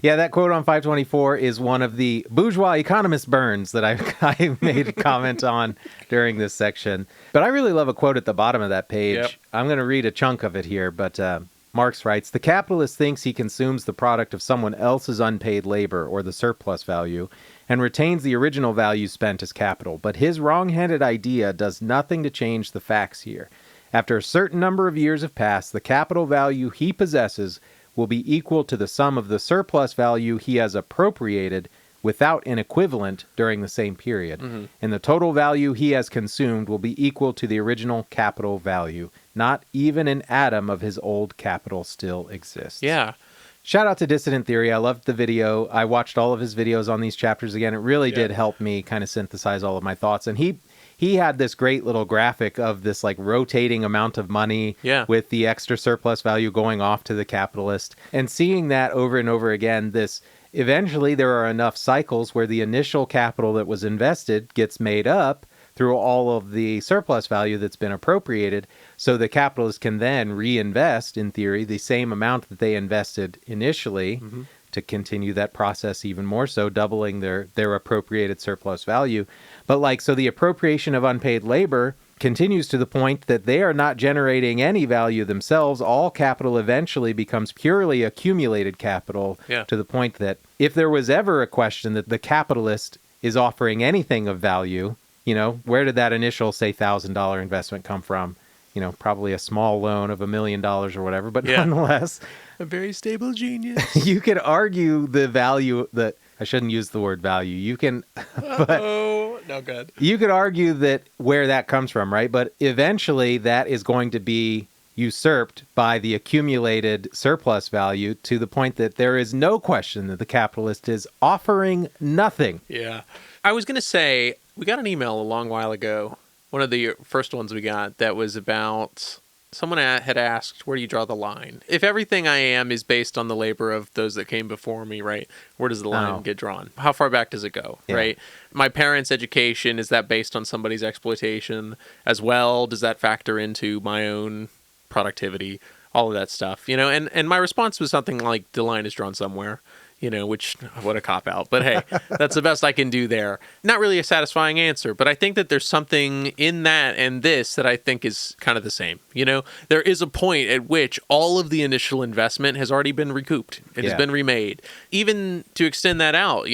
Yeah, that quote on 524 is one of the bourgeois economist burns that I made a comment on during this section. But I really love a quote at the bottom of that page. Yep. I'm going to read a chunk of it here, but Marx writes, "The capitalist thinks he consumes the product of someone else's unpaid labor, or the surplus value, and retains the original value spent as capital. But his wrong-headed idea does nothing to change the facts here. After a certain number of years have passed, the capital value he possesses will be equal to the sum of the surplus value he has appropriated without an equivalent during the same period. And the total value he has consumed will be equal to the original capital value. Not even an atom of his old capital still exists. Yeah. Shout out to Dissident Theory. I loved the video. I watched all of his videos on these chapters again. It really did help me kind of synthesize all of my thoughts. And he had this great little graphic of this like rotating amount of money with the extra surplus value going off to the capitalist. And seeing that over and over again, eventually there are enough cycles where the initial capital that was invested gets made up through all of the surplus value that's been appropriated. So the capitalist can then reinvest, in theory, the same amount that they invested initially to continue that process even more so, doubling their appropriated surplus value. But so the appropriation of unpaid labor continues to the point that they are not generating any value themselves. All capital eventually becomes purely accumulated capital to the point that if there was ever a question that the capitalist is offering anything of value, where did that initial, say, $1,000 investment come from? Probably a small loan of $1 million or whatever, but nonetheless, a very stable genius. You could argue the value that I shouldn't use the word value. You can, no good. You could argue that where that comes from, right? But eventually, that is going to be usurped by the accumulated surplus value to the point that there is no question that the capitalist is offering nothing. Yeah. I was going to say, we got an email a long while ago, one of the first ones we got, that was about someone had asked, where do you draw the line? If everything I am is based on the labor of those that came before me, right, where does the line get drawn? How far back does it go, right? My parents' education, is that based on somebody's exploitation as well? Does that factor into my own productivity? All of that stuff, and my response was something like, the line is drawn somewhere. Which, what a cop-out. But hey, that's the best I can do there. Not really a satisfying answer, but I think that there's something in that and this that I think is kind of the same. There is a point at which all of the initial investment has already been recouped. It has been remade. Even to extend that out,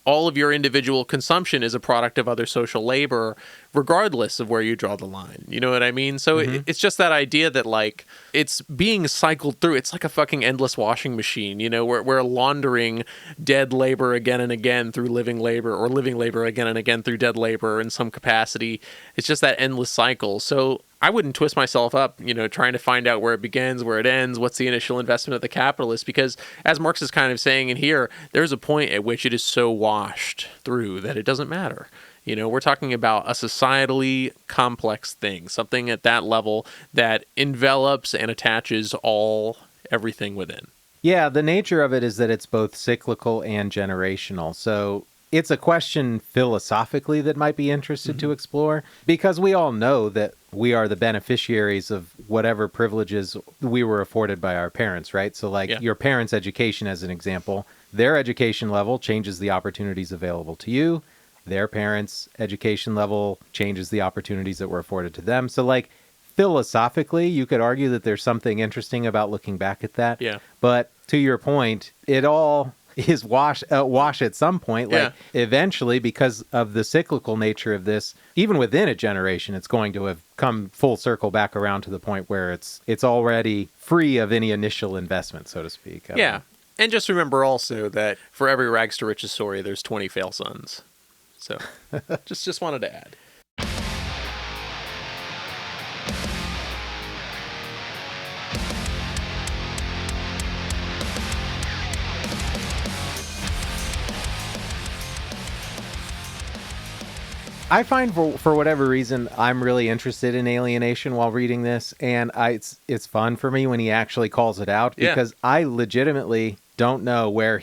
all of your individual consumption is a product of other social labor, regardless of where you draw the line. You know what I mean? So it's just that idea that, it's being cycled through. It's like a fucking endless washing machine. We're laundering dead labor again and again through living labor, or living labor again and again through dead labor in some capacity. It's just that endless cycle. So I wouldn't twist myself up, trying to find out where it begins, where it ends, what's the initial investment of the capitalist, because as Marx is kind of saying in here, there's a point at which it is so washed through that it doesn't matter. We're talking about a societally complex thing, something at that level that envelops and attaches everything within. Yeah, the nature of it is that it's both cyclical and generational. So it's a question philosophically that might be interested to explore, because we all know that we are the beneficiaries of whatever privileges we were afforded by our parents, right? So your parents' education, as an example, their education level changes the opportunities available to you. Their parents' education level changes the opportunities that were afforded to them. So philosophically, you could argue that there's something interesting about looking back at that. Yeah. But to your point, it all is wash at some point. Eventually, because of the cyclical nature of this, even within a generation, it's going to have come full circle back around to the point where it's already free of any initial investment, so to speak. And just remember also that for every rags to riches story, there's 20 fail sons. So just wanted to add. I find for whatever reason, I'm really interested in alienation while reading this, and it's fun for me when he actually calls it out, because I legitimately don't know where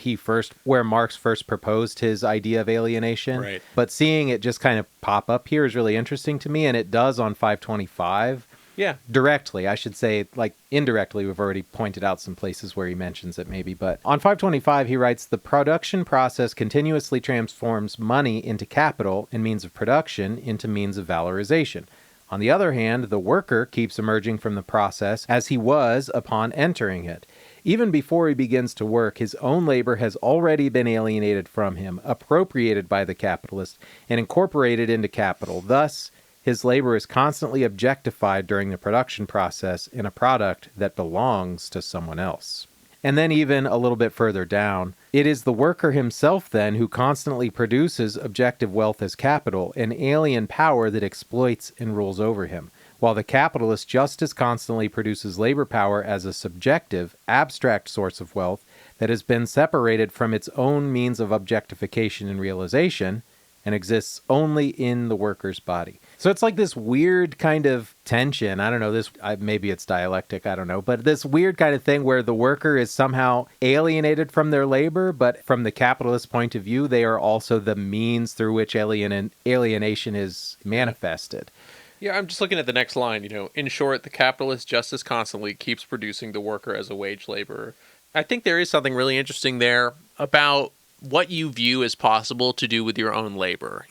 Marx first proposed his idea of alienation. Right. But seeing it just kind of pop up here is really interesting to me, and it does on 525. Yeah. Directly, I should say, indirectly, we've already pointed out some places where he mentions it maybe. But on 525, he writes, the production process continuously transforms money into capital and means of production into means of valorization. On the other hand, the worker keeps emerging from the process as he was upon entering it. Even before he begins to work, his own labor has already been alienated from him, appropriated by the capitalist, and incorporated into capital. Thus, his labor is constantly objectified during the production process in a product that belongs to someone else. And then even a little bit further down, it is the worker himself then who constantly produces objective wealth as capital, an alien power that exploits and rules over him, while the capitalist just as constantly produces labor power as a subjective, abstract source of wealth that has been separated from its own means of objectification and realization and exists only in the worker's body. So it's like this weird kind of tension. I don't know, maybe it's dialectic, I don't know, but this weird kind of thing where the worker is somehow alienated from their labor, but from the capitalist point of view, they are also the means through which alienation is manifested. Yeah, I'm just looking at the next line. In short, the capitalist just as constantly keeps producing the worker as a wage laborer. I think there is something really interesting there about what you view as possible to do with your own labor.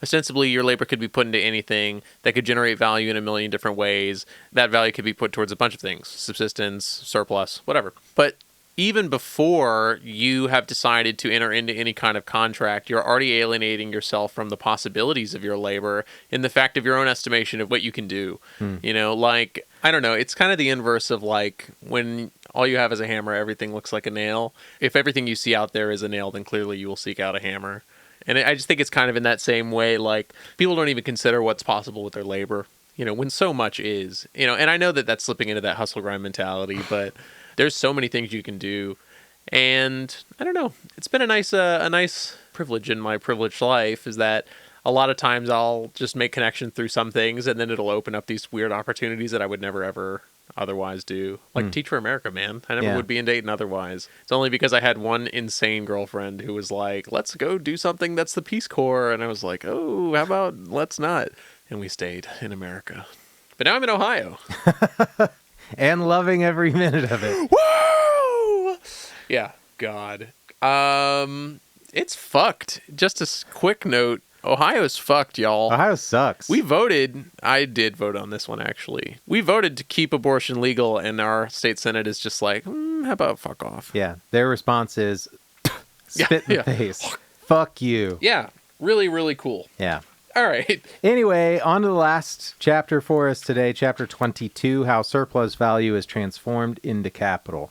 Ostensibly your labor could be put into anything that could generate value in a million different ways. That value could be put towards a bunch of things, subsistence, surplus, whatever. But even before you have decided to enter into any kind of contract, you're already alienating yourself from the possibilities of your labor in the fact of your own estimation of what you can do. I don't know, it's kind of the inverse of when all you have is a hammer, everything looks like a nail. If everything you see out there is a nail, then clearly you will seek out a hammer. And I just think it's kind of in that same way, people don't even consider what's possible with their labor, when so much is, and I know that that's slipping into that hustle grind mentality, but there's so many things you can do. And I don't know, it's been a nice privilege in my privileged life is that a lot of times I'll just make connections through some things and then it'll open up these weird opportunities that I would never ever otherwise do. Teach for America, man. I never would be in Dayton otherwise. It's only because I had one insane girlfriend who was like, let's go do something that's the Peace Corps. And I was like, oh, how about let's not? And we stayed in America. But now I'm in Ohio. And loving every minute of it. Woo! Yeah, God. It's fucked. Just a quick note. Ohio's fucked, y'all. Ohio sucks. We voted. I did vote on this one, actually. We voted to keep abortion legal, and our state senate is just like, how about fuck off? Yeah. Their response is spit in the face. Fuck you. Yeah. Really, really cool. Yeah. All right. Anyway, on to the last chapter for us today, chapter 22, how surplus value is transformed into capital.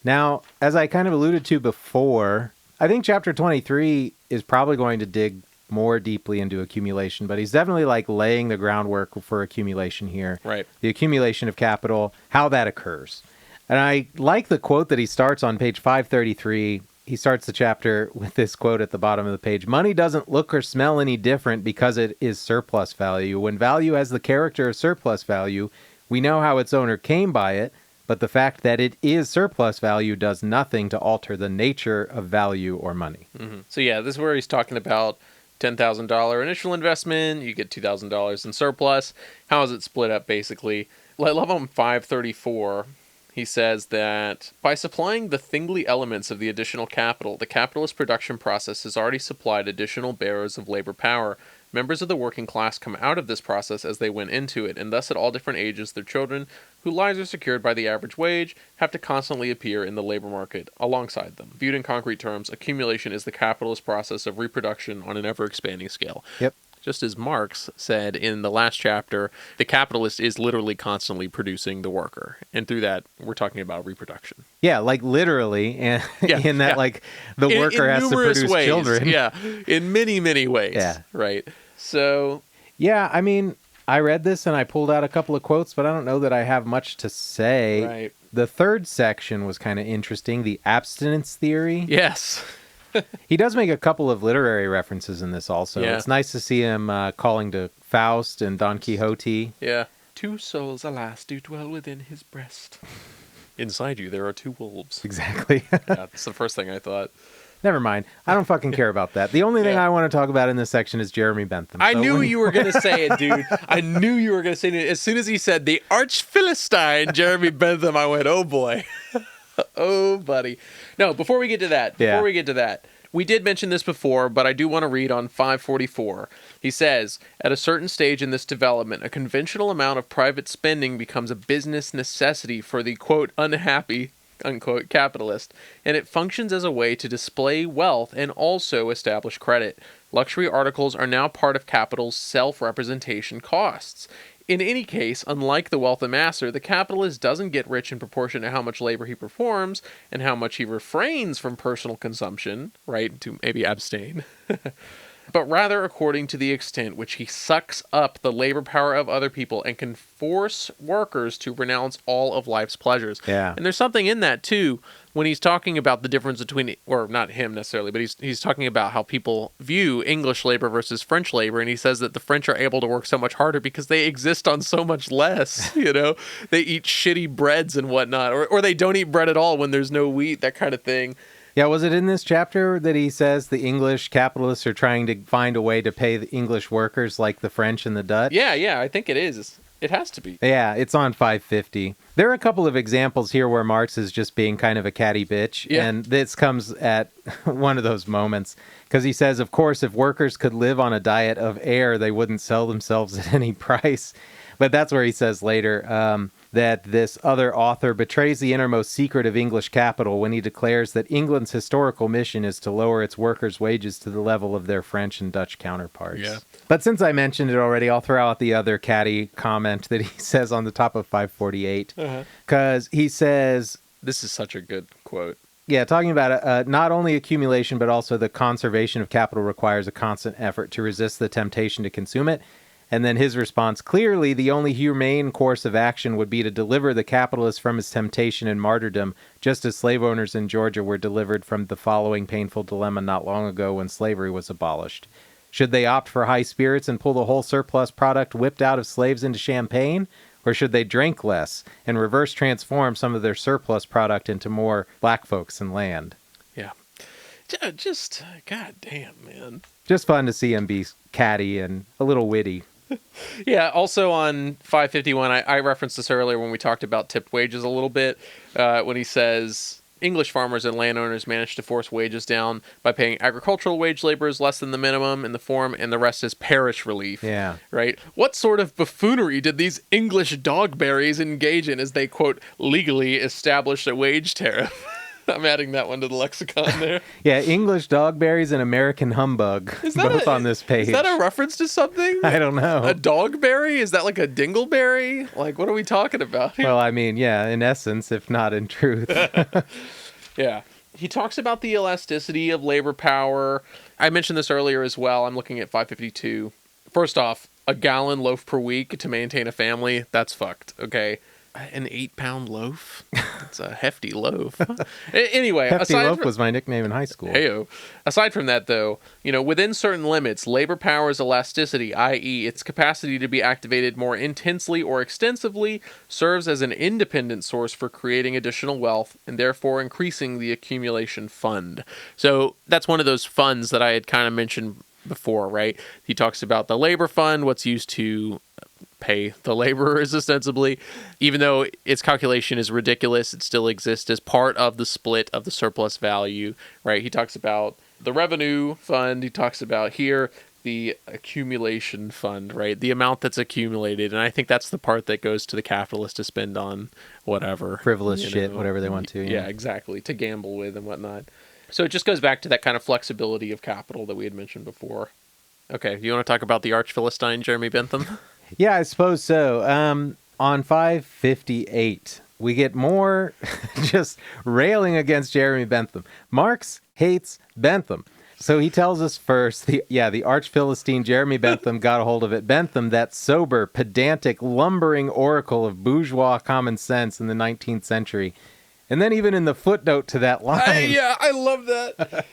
Now, as I kind of alluded to before, I think chapter 23 is probably going to dig more deeply into accumulation, but he's definitely laying the groundwork for accumulation here. Right. The accumulation of capital, how that occurs. And I like the quote that he starts on page 533. He starts the chapter with this quote at the bottom of the page. Money doesn't look or smell any different because it is surplus value. When value has the character of surplus value, we know how its owner came by it, but the fact that it is surplus value does nothing to alter the nature of value or money. Mm-hmm. So yeah, this is where he's talking about $10,000 initial investment, you get $2,000 in surplus. How is it split up, basically? I love on 534. He says that by supplying the thingly elements of the additional capital, the capitalist production process has already supplied additional bearers of labor power. Members of the working class come out of this process as they went into it, and thus at all different ages their children, whose lives are secured by the average wage, have to constantly appear in the labor market alongside them. Viewed in concrete terms, accumulation is the capitalist process of reproduction on an ever-expanding scale. Yep. Just as Marx said in the last chapter, the capitalist is literally constantly producing the worker. And through that, we're talking about reproduction. Yeah, literally, and in that, the worker has to produce ways. Children. Yeah, in many, many ways. Yeah. Right. So... Yeah, I mean, I read this and I pulled out a couple of quotes, but I don't know that I have much to say. Right. The third section was kind of interesting, the abstinence theory. Yes. He does make a couple of literary references in this also. Yeah. It's nice to see him calling to Faust and Don Quixote. Yeah. 2 souls, alas, do dwell within his breast. Inside you, there are 2 wolves. Exactly. Yeah, that's the first thing I thought. Never mind. I don't fucking care about that. The only thing I want to talk about in this section is Jeremy Bentham. I knew you were going to say it, dude. I knew you were going to say it. As soon as he said the arch Philistine, Jeremy Bentham, I went, oh boy. Oh, buddy. No, before we get to that, we did mention this before, but I do want to read on 544. He says, at a certain stage in this development, a conventional amount of private spending becomes a business necessity for the, quote, unhappy, unquote, capitalist, and it functions as a way to display wealth and also establish credit. Luxury articles are now part of capital's self-representation costs. In any case, unlike the wealth amasser, the capitalist doesn't get rich in proportion to how much labor he performs and how much he refrains from personal consumption, right, to maybe abstain, but rather according to the extent which he sucks up the labor power of other people and can force workers to renounce all of life's pleasures. Yeah. And there's something in that, too, when he's talking about the difference between, or not him necessarily, but he's talking about how people view English labor versus French labor, and he says that the French are able to work so much harder because they exist on so much less, you know? They eat shitty breads and whatnot, or they don't eat bread at all when there's no wheat, that kind of thing. Yeah, was it in this chapter that he says the English capitalists are trying to find a way to pay the English workers like the French and the Dutch? Yeah, I think it is. It has to be. Yeah, it's on 550. There are a couple of examples here where Marx is just being kind of a catty bitch, and this comes at one of those moments, because he says, of course, if workers could live on a diet of air, they wouldn't sell themselves at any price. But that's where he says later that this other author betrays the innermost secret of English capital when he declares that England's historical mission is to lower its workers' wages to the level of their French and Dutch counterparts. Yeah. But since I mentioned it already, I'll throw out the other catty comment that he says on the top of 548. Because he says... This is such a good quote. Yeah, talking about not only accumulation, but also the conservation of capital requires a constant effort to resist the temptation to consume it. And then his response, clearly the only humane course of action would be to deliver the capitalist from his temptation and martyrdom, just as slave owners in Georgia were delivered from the following painful dilemma not long ago when slavery was abolished. Should they opt for high spirits and pull the whole surplus product whipped out of slaves into champagne? Or should they drink less and reverse transform some of their surplus product into more black folks and land? Yeah. Just, goddamn, man. Just fun to see him be catty and a little witty. Yeah, also on 551, I referenced this earlier when we talked about tipped wages a little bit, when he says English farmers and landowners managed to force wages down by paying agricultural wage laborers less than the minimum in the form, and the rest is parish relief. Yeah. Right? What sort of buffoonery did these English dogberries engage in as they, quote, legally established a wage tariff? I'm adding that one to the lexicon there. Yeah, English dogberries and American humbug, both on this page. Is that a reference to something? I don't know. A dogberry? Is that like a dingleberry? Like, what are we talking about here? Well, I mean, yeah, in essence, if not in truth. Yeah. He talks about the elasticity of labor power. I mentioned this earlier as well. I'm looking at 552. First off, a gallon loaf per week to maintain a family, that's fucked, okay? An 8-pound loaf? It's a hefty loaf. Anyway, Hefty loaf was my nickname in high school. Heyo. Aside from that, though, within certain limits, labor power's elasticity, i.e. its capacity to be activated more intensely or extensively, serves as an independent source for creating additional wealth and therefore increasing the accumulation fund. So that's one of those funds that I had kind of mentioned before, right? He talks about the labor fund, what's used to pay the laborers ostensibly. Even though its calculation is ridiculous, it still exists as part of the split of the surplus value, right? He talks about the revenue fund. He talks about here the accumulation fund, right? The amount that's accumulated. And I think that's the part that goes to the capitalist to spend on whatever. Frivolous shit, whatever they want to. Yeah, exactly. To gamble with and whatnot. So it just goes back to that kind of flexibility of capital that we had mentioned before. Okay, you want to talk about the arch Philistine, Jeremy Bentham? Yeah, I suppose so. On 558, we get more just railing against Jeremy Bentham. Marx hates Bentham. So he tells us first, the arch Philistine Jeremy Bentham got a hold of it. Bentham, that sober, pedantic, lumbering oracle of bourgeois common sense in the 19th century. And then even in the footnote to that line... Yeah, I love that.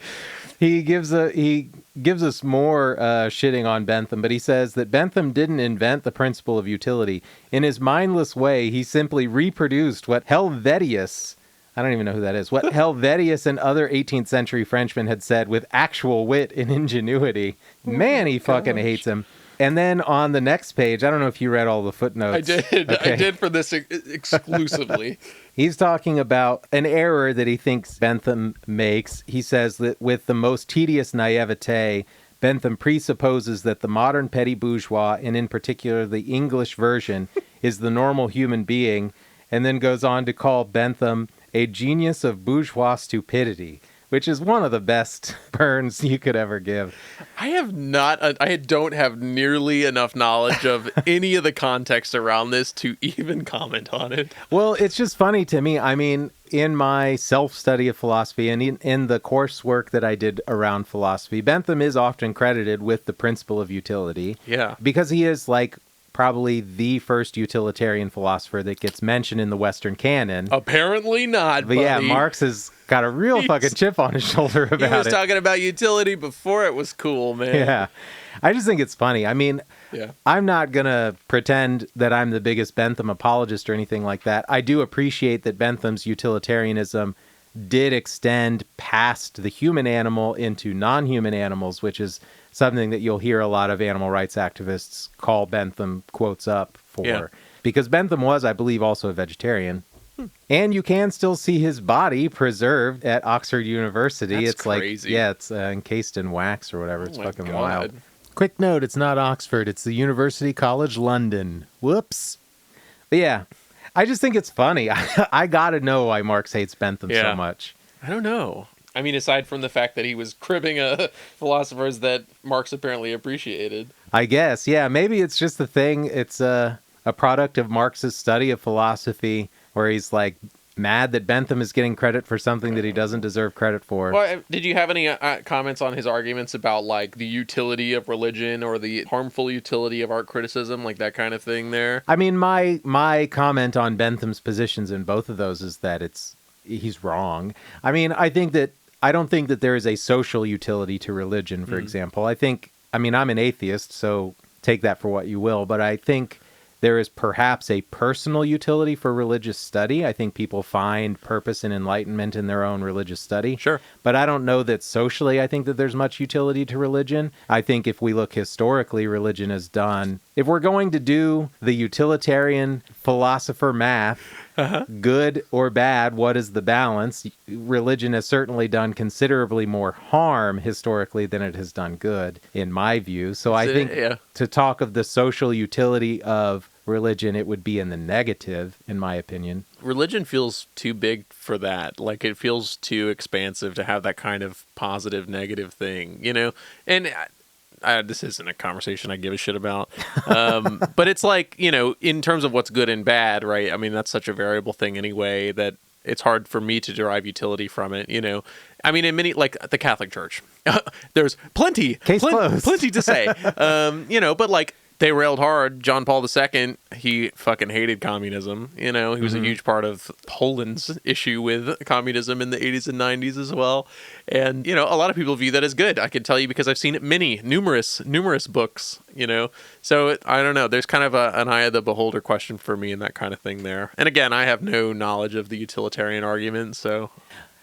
He gives us more shitting on Bentham, but he says that Bentham didn't invent the principle of utility. In his mindless way, he simply reproduced what Helvetius, I don't even know who that is, what Helvetius and other 18th century Frenchmen had said with actual wit and ingenuity. Man, he fucking hates him. And then on the next page, I don't know if you read all the footnotes. I did. Okay. I did for this exclusively. He's talking about an error that he thinks Bentham makes. He says that with the most tedious naivete, Bentham presupposes that the modern petty bourgeois, and in particular the English version, is the normal human being, and then goes on to call Bentham a genius of bourgeois stupidity. which is one of the best burns you could ever give. I don't have nearly enough knowledge of any of the context around this to even comment on it. Well, it's just funny to me. I mean, in my self-study of philosophy and in the coursework that I did around philosophy, Bentham is often credited with the principle of utility. Yeah. Because he is like probably the first utilitarian philosopher that gets mentioned in the Western canon. Apparently not, But buddy. yeah, Marx has got a real fucking chip on his shoulder about it. He was talking about utility before it was cool, man. Yeah. I just think it's funny. I mean, Yeah. I'm not going to pretend that I'm the biggest Bentham apologist or anything like that. I do appreciate that Bentham's utilitarianism did extend past the human animal into non-human animals, which is something that you'll hear a lot of animal rights activists call Bentham quotes up for. Yeah. Because Bentham was, I believe, also a vegetarian. And you can still see his body preserved at Oxford University. That's it's crazy. like, yeah, it's encased in wax or whatever. It's my fucking God. wild. Quick note, it's not Oxford. It's the University College London. Whoops. But yeah, I just think it's funny. I got to know why Marx hates Bentham so much. I don't know. I mean, aside from the fact that he was cribbing philosophers that Marx apparently appreciated. I guess, yeah. Maybe it's just the thing. It's a product of Marx's study of philosophy where he's like mad that Bentham is getting credit for something that he doesn't deserve credit for. Well, did you have any comments on his arguments about like the utility of religion or the harmful utility of art criticism, like that kind of thing there? I mean, my comment on Bentham's positions in both of those is that he's wrong. I mean, I don't think that there is a social utility to religion, for example. I mean, I'm an atheist, so take that for what you will, but I think there is perhaps a personal utility for religious study. I think people find purpose and enlightenment in their own religious study. Sure. But I don't know that socially I think that there's much utility to religion. I think if we look historically, religion has done... If we're going to do the utilitarian philosopher math, good or bad, what is the balance? Religion has certainly done considerably more harm historically than it has done good, in my view. So I think to talk of the social utility of religion, it would be in the negative, in my opinion. Religion feels too big for that. Like, it feels too expansive to have that kind of positive, negative thing, you know? And this isn't a conversation I give a shit about. But it's like, you know, in terms of what's good and bad, right? I mean, that's such a variable thing anyway that it's hard for me to derive utility from it, you know? I mean, in many, like the Catholic Church, there's plenty to say, you know, but like, they railed hard. John Paul II, he fucking hated communism. You know, he was a huge part of Poland's issue with communism in the 80s and 90s as well. And, you know, a lot of people view that as good. I can tell you because I've seen it numerous books, you know. So, I don't know. There's kind of an eye of the beholder question for me and that kind of thing there. And again, I have no knowledge of the utilitarian argument, so...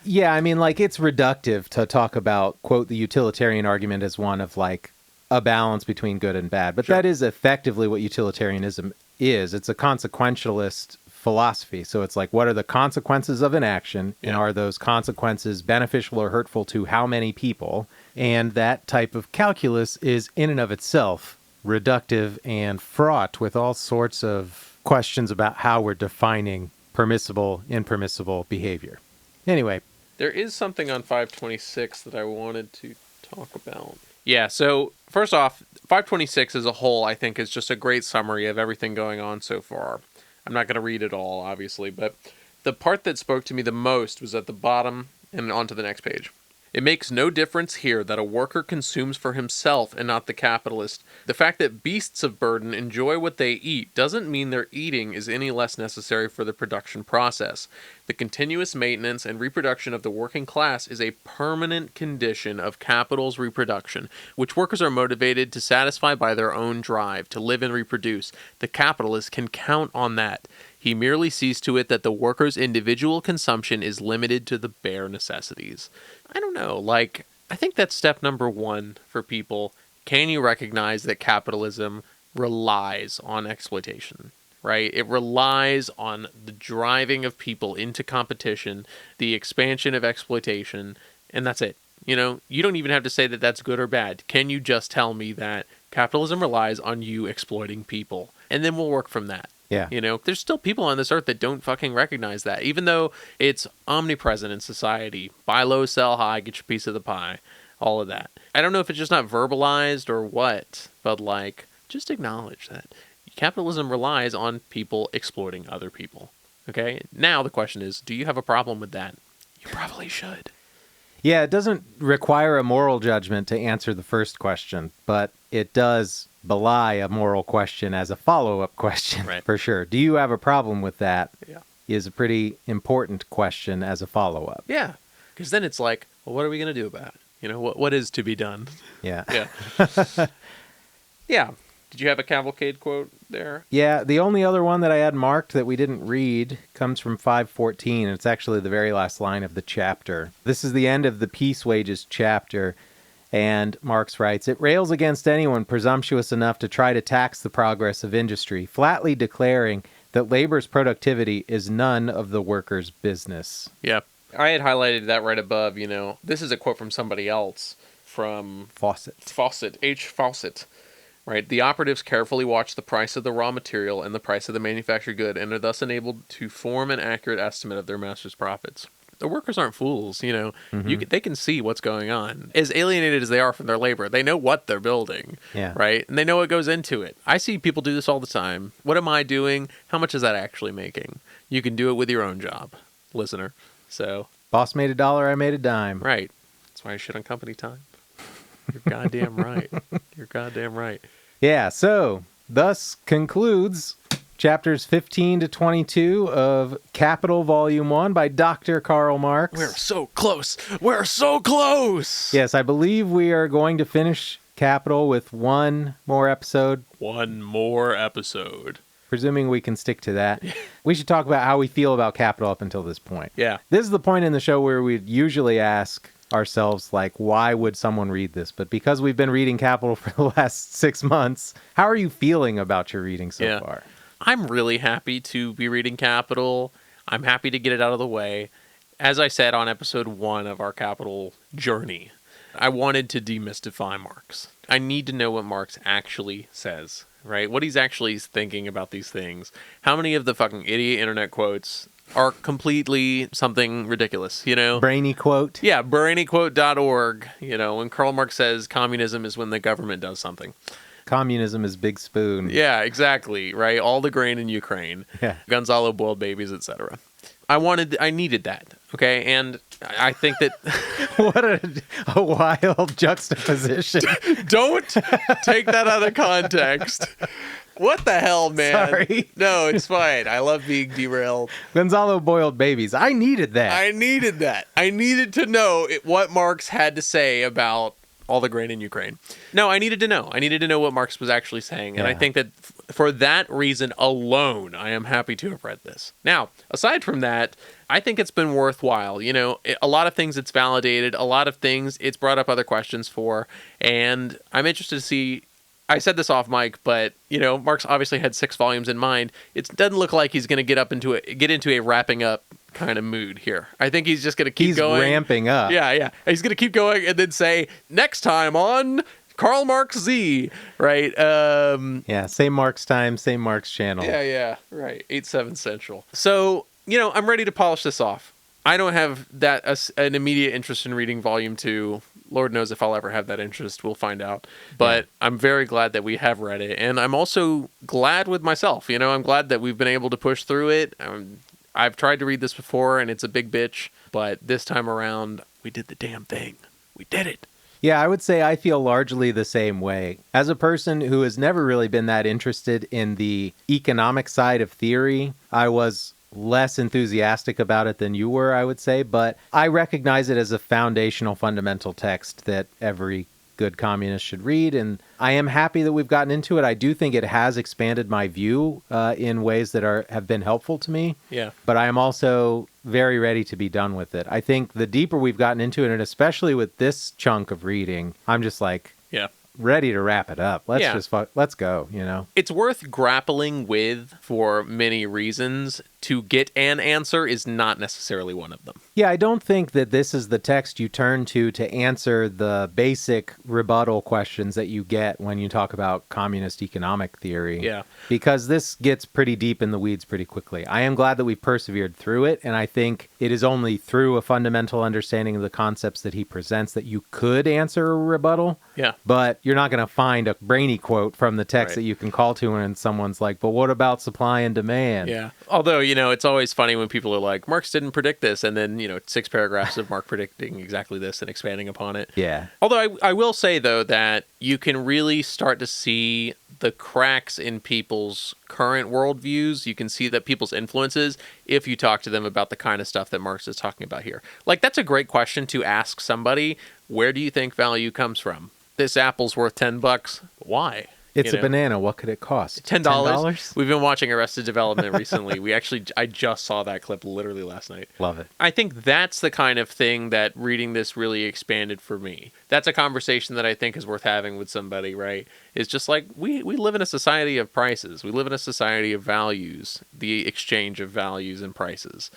Yeah, I mean, like, it's reductive to talk about, quote, the utilitarian argument as one of, like, a balance between good and bad. But that is effectively what utilitarianism is. It's a consequentialist philosophy. So it's like, what are the consequences of an action? Yeah. And are those consequences beneficial or hurtful to how many people? And that type of calculus is in and of itself reductive and fraught with all sorts of questions about how we're defining permissible, impermissible behavior. Anyway. There is something on 526 that I wanted to talk about. Yeah, so first off, 526 as a whole, I think, is just a great summary of everything going on so far. I'm not going to read it all, obviously, but the part that spoke to me the most was at the bottom and onto the next page. It makes no difference here that a worker consumes for himself and not the capitalist. The fact that beasts of burden enjoy what they eat doesn't mean their eating is any less necessary for the production process. The continuous maintenance and reproduction of the working class is a permanent condition of capital's reproduction, which workers are motivated to satisfy by their own drive to live and reproduce. The capitalist can count on that. He merely sees to it that the worker's individual consumption is limited to the bare necessities. I don't know, like, I think that's step number one for people. Can you recognize that capitalism relies on exploitation, right? It relies on the driving of people into competition, the expansion of exploitation, and that's it. You know, you don't even have to say that that's good or bad. Can you just tell me that capitalism relies on you exploiting people? And then we'll work from that. Yeah. You know, there's still people on this earth that don't fucking recognize that, even though it's omnipresent in society. Buy low, sell high, get your piece of the pie, all of that. I don't know if it's just not verbalized or what, but like, just acknowledge that capitalism relies on people exploiting other people. Okay? Now the question is, do you have a problem with that? You probably should. Yeah, it doesn't require a moral judgment to answer the first question, but it does belie a moral question as a follow-up question, Right. for sure. Do you have a problem with that? Yeah. Is a pretty important question as a follow-up. Yeah. Because then it's like, well, what are we going to do about it? You know, what is to be done? Yeah. Yeah. Yeah. Did you have a cavalcade quote there? Yeah, the only other one that I had marked that we didn't read comes from 514, and it's actually the very last line of the chapter. This is the end of the peace wages chapter, and Marx writes, "It rails against anyone presumptuous enough to try to tax the progress of industry, flatly declaring that labor's productivity is none of the worker's business." Yeah. I had highlighted that right above, you know. This is a quote from somebody else, from Fawcett. H. Fawcett. Right, the operatives carefully watch the price of the raw material and the price of the manufactured good, and are thus enabled to form an accurate estimate of their master's profits. The workers aren't fools, you know. They can see what's going on. As alienated as they are from their labor, they know what they're building, Yeah. right? And they know what goes into it. I see people do this all the time. What am I doing? How much is that actually making? You can do it with your own job, listener. So, Boss made $1, I made a dime. right. That's why I shit on company time. You're goddamn right. You're goddamn right. Yeah, so thus concludes chapters 15 to 22 of Capital Volume 1 by Dr. Karl Marx. We're so close. We're so close. Yes, I believe we are going to finish Capital with one more episode, One more episode. presuming we can stick to that. We should talk about how we feel about Capital up until this point. Yeah. This is the point in the show where we'd usually ask ourselves, like, why would someone read this? But because we've been reading Capital for the last 6 months, how are you feeling about your reading so far? I'm really happy to be reading Capital. I'm happy to get it out of the way. As I said on episode 1 of our Capital journey, I wanted to demystify Marx. I need to know what Marx actually says, right? What he's actually thinking about these things. How many of the fucking idiot internet quotes are completely something ridiculous, you know? Brainy quote. Yeah, brainyquote.org, you know, when Karl Marx says communism is when the government does something. Communism is big spoon. Yeah, exactly, right? All the grain in Ukraine. Yeah. Gonzalo boiled babies, etc. I needed that, okay? And I think that... What a wild juxtaposition. Don't take that out of context. What the hell, man? Sorry. No, it's fine. I love being derailed. Gonzalo boiled babies. I needed that. I needed that. I needed to know what Marx had to say about all the grain in Ukraine. No, I needed to know. I needed to know what Marx was actually saying. And I think that for that reason alone, I am happy to have read this. Now, aside from that, I think it's been worthwhile. You know, a lot of things it's validated, a lot of things it's brought up other questions for. And I'm interested to see... I said this off mic, but, you know, Marx obviously had 6 volumes in mind. It doesn't look like he's going to get into a wrapping up kind of mood here. I think he's just going to keep going. He's ramping up. Yeah. He's going to keep going and then say, next time on Karl Marx Z, right? Yeah, same Marx time, same Marx channel. Yeah, right. 8/7 Central. So, you know, I'm ready to polish this off. I don't have an immediate interest in reading Volume 2. Lord knows if I'll ever have that interest. We'll find out. But I'm very glad that we have read it. And I'm also glad with myself. You know, I'm glad that we've been able to push through it. I've tried to read this before, and it's a big bitch. But this time around, we did the damn thing. We did it. Yeah, I would say I feel largely the same way. As a person who has never really been that interested in the economic side of theory, I was less enthusiastic about it than you were, I would say, but I recognize it as a foundational, fundamental text that every good communist should read, and I am happy that we've gotten into it. I do think it has expanded my view in ways that have been helpful to me. Yeah. But I am also very ready to be done with it. I think the deeper we've gotten into it, and especially with this chunk of reading, I'm just like, ready to wrap it up. Let's go, you know? It's worth grappling with for many reasons to get an answer is not necessarily one of them. Yeah, I don't think that this is the text you turn to answer the basic rebuttal questions that you get when you talk about communist economic theory. Yeah. Because this gets pretty deep in the weeds pretty quickly. I am glad that we persevered through it, and I think it is only through a fundamental understanding of the concepts that he presents that you could answer a rebuttal. Yeah. But you're not going to find a brainy quote from the text Right. that you can call to when someone's like, but what about supply and demand? Yeah. Although, it's always funny when people are like, Marx didn't predict this, and then, 6 paragraphs of Marx predicting exactly this and expanding upon it. Yeah. Although I will say, though, that you can really start to see the cracks in people's current worldviews. You can see that people's influences if you talk to them about the kind of stuff that Marx is talking about here. Like, that's a great question to ask somebody. Where do you think value comes from? This apple's worth $10. Why? It's a banana. What could it cost? $10? We've been watching Arrested Development recently. I just saw that clip literally last night. Love it. I think that's the kind of thing that reading this really expanded for me. That's a conversation that I think is worth having with somebody, right? It's just like, we live in a society of prices. We live in a society of values, the exchange of values and prices.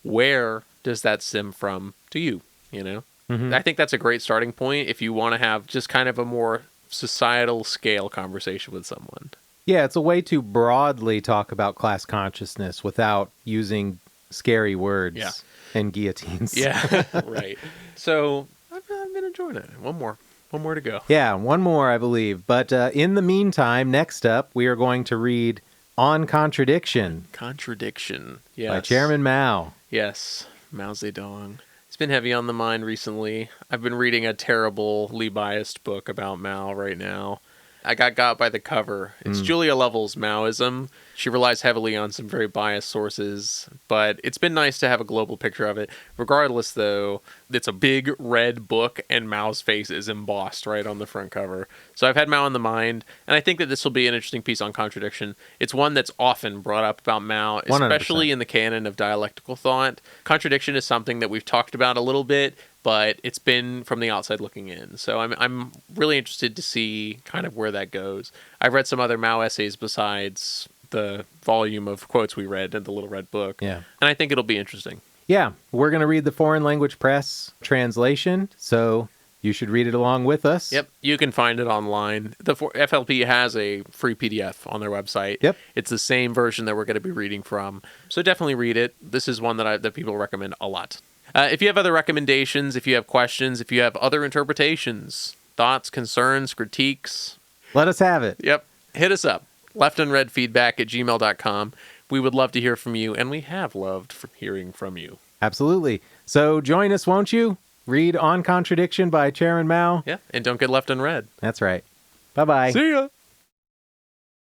Where does that stem from to you, Mm-hmm. I think that's a great starting point if you want to have just kind of a more societal scale conversation with someone. Yeah, it's a way to broadly talk about class consciousness without using scary words and guillotines. Yeah, right. So I've been enjoying it. One more to go. Yeah, one more, I believe. But in the meantime, next up, we are going to read On Contradiction. Contradiction, yes. By Chairman Mao. Yes, Mao Zedong. It's been heavy on the mind recently. I've been reading a terribly biased book about Mao right now. I got by the cover. It's Julia Lovell's Maoism. She relies heavily on some very biased sources, but it's been nice to have a global picture of it. Regardless, though, it's a big red book, and Mao's face is embossed right on the front cover. So I've had Mao in the mind, and I think that this will be an interesting piece on contradiction. It's one that's often brought up about Mao, especially 100%. in the canon of dialectical thought. Contradiction is something that we've talked about a little bit, but it's been from the outside looking in. So I'm really interested to see kind of where that goes. I've read some other Mao essays besides the volume of quotes we read in the Little Red Book. Yeah. And I think it'll be interesting. Yeah, we're going to read the Foreign Language Press translation, so you should read it along with us. Yep, you can find it online. The FLP has a free PDF on their website. Yep. It's the same version that we're going to be reading from. So definitely read it. This is one that people recommend a lot. If you have other recommendations, if you have questions, if you have other interpretations, thoughts, concerns, critiques, let us have it. Yep, hit us up. leftunreadfeedback@gmail.com. We would love to hear from you, and we have loved hearing from you. Absolutely. So join us, won't you? Read On Contradiction by Chairman Mao. Yeah, and don't get left unread. That's right. Bye-bye. See ya.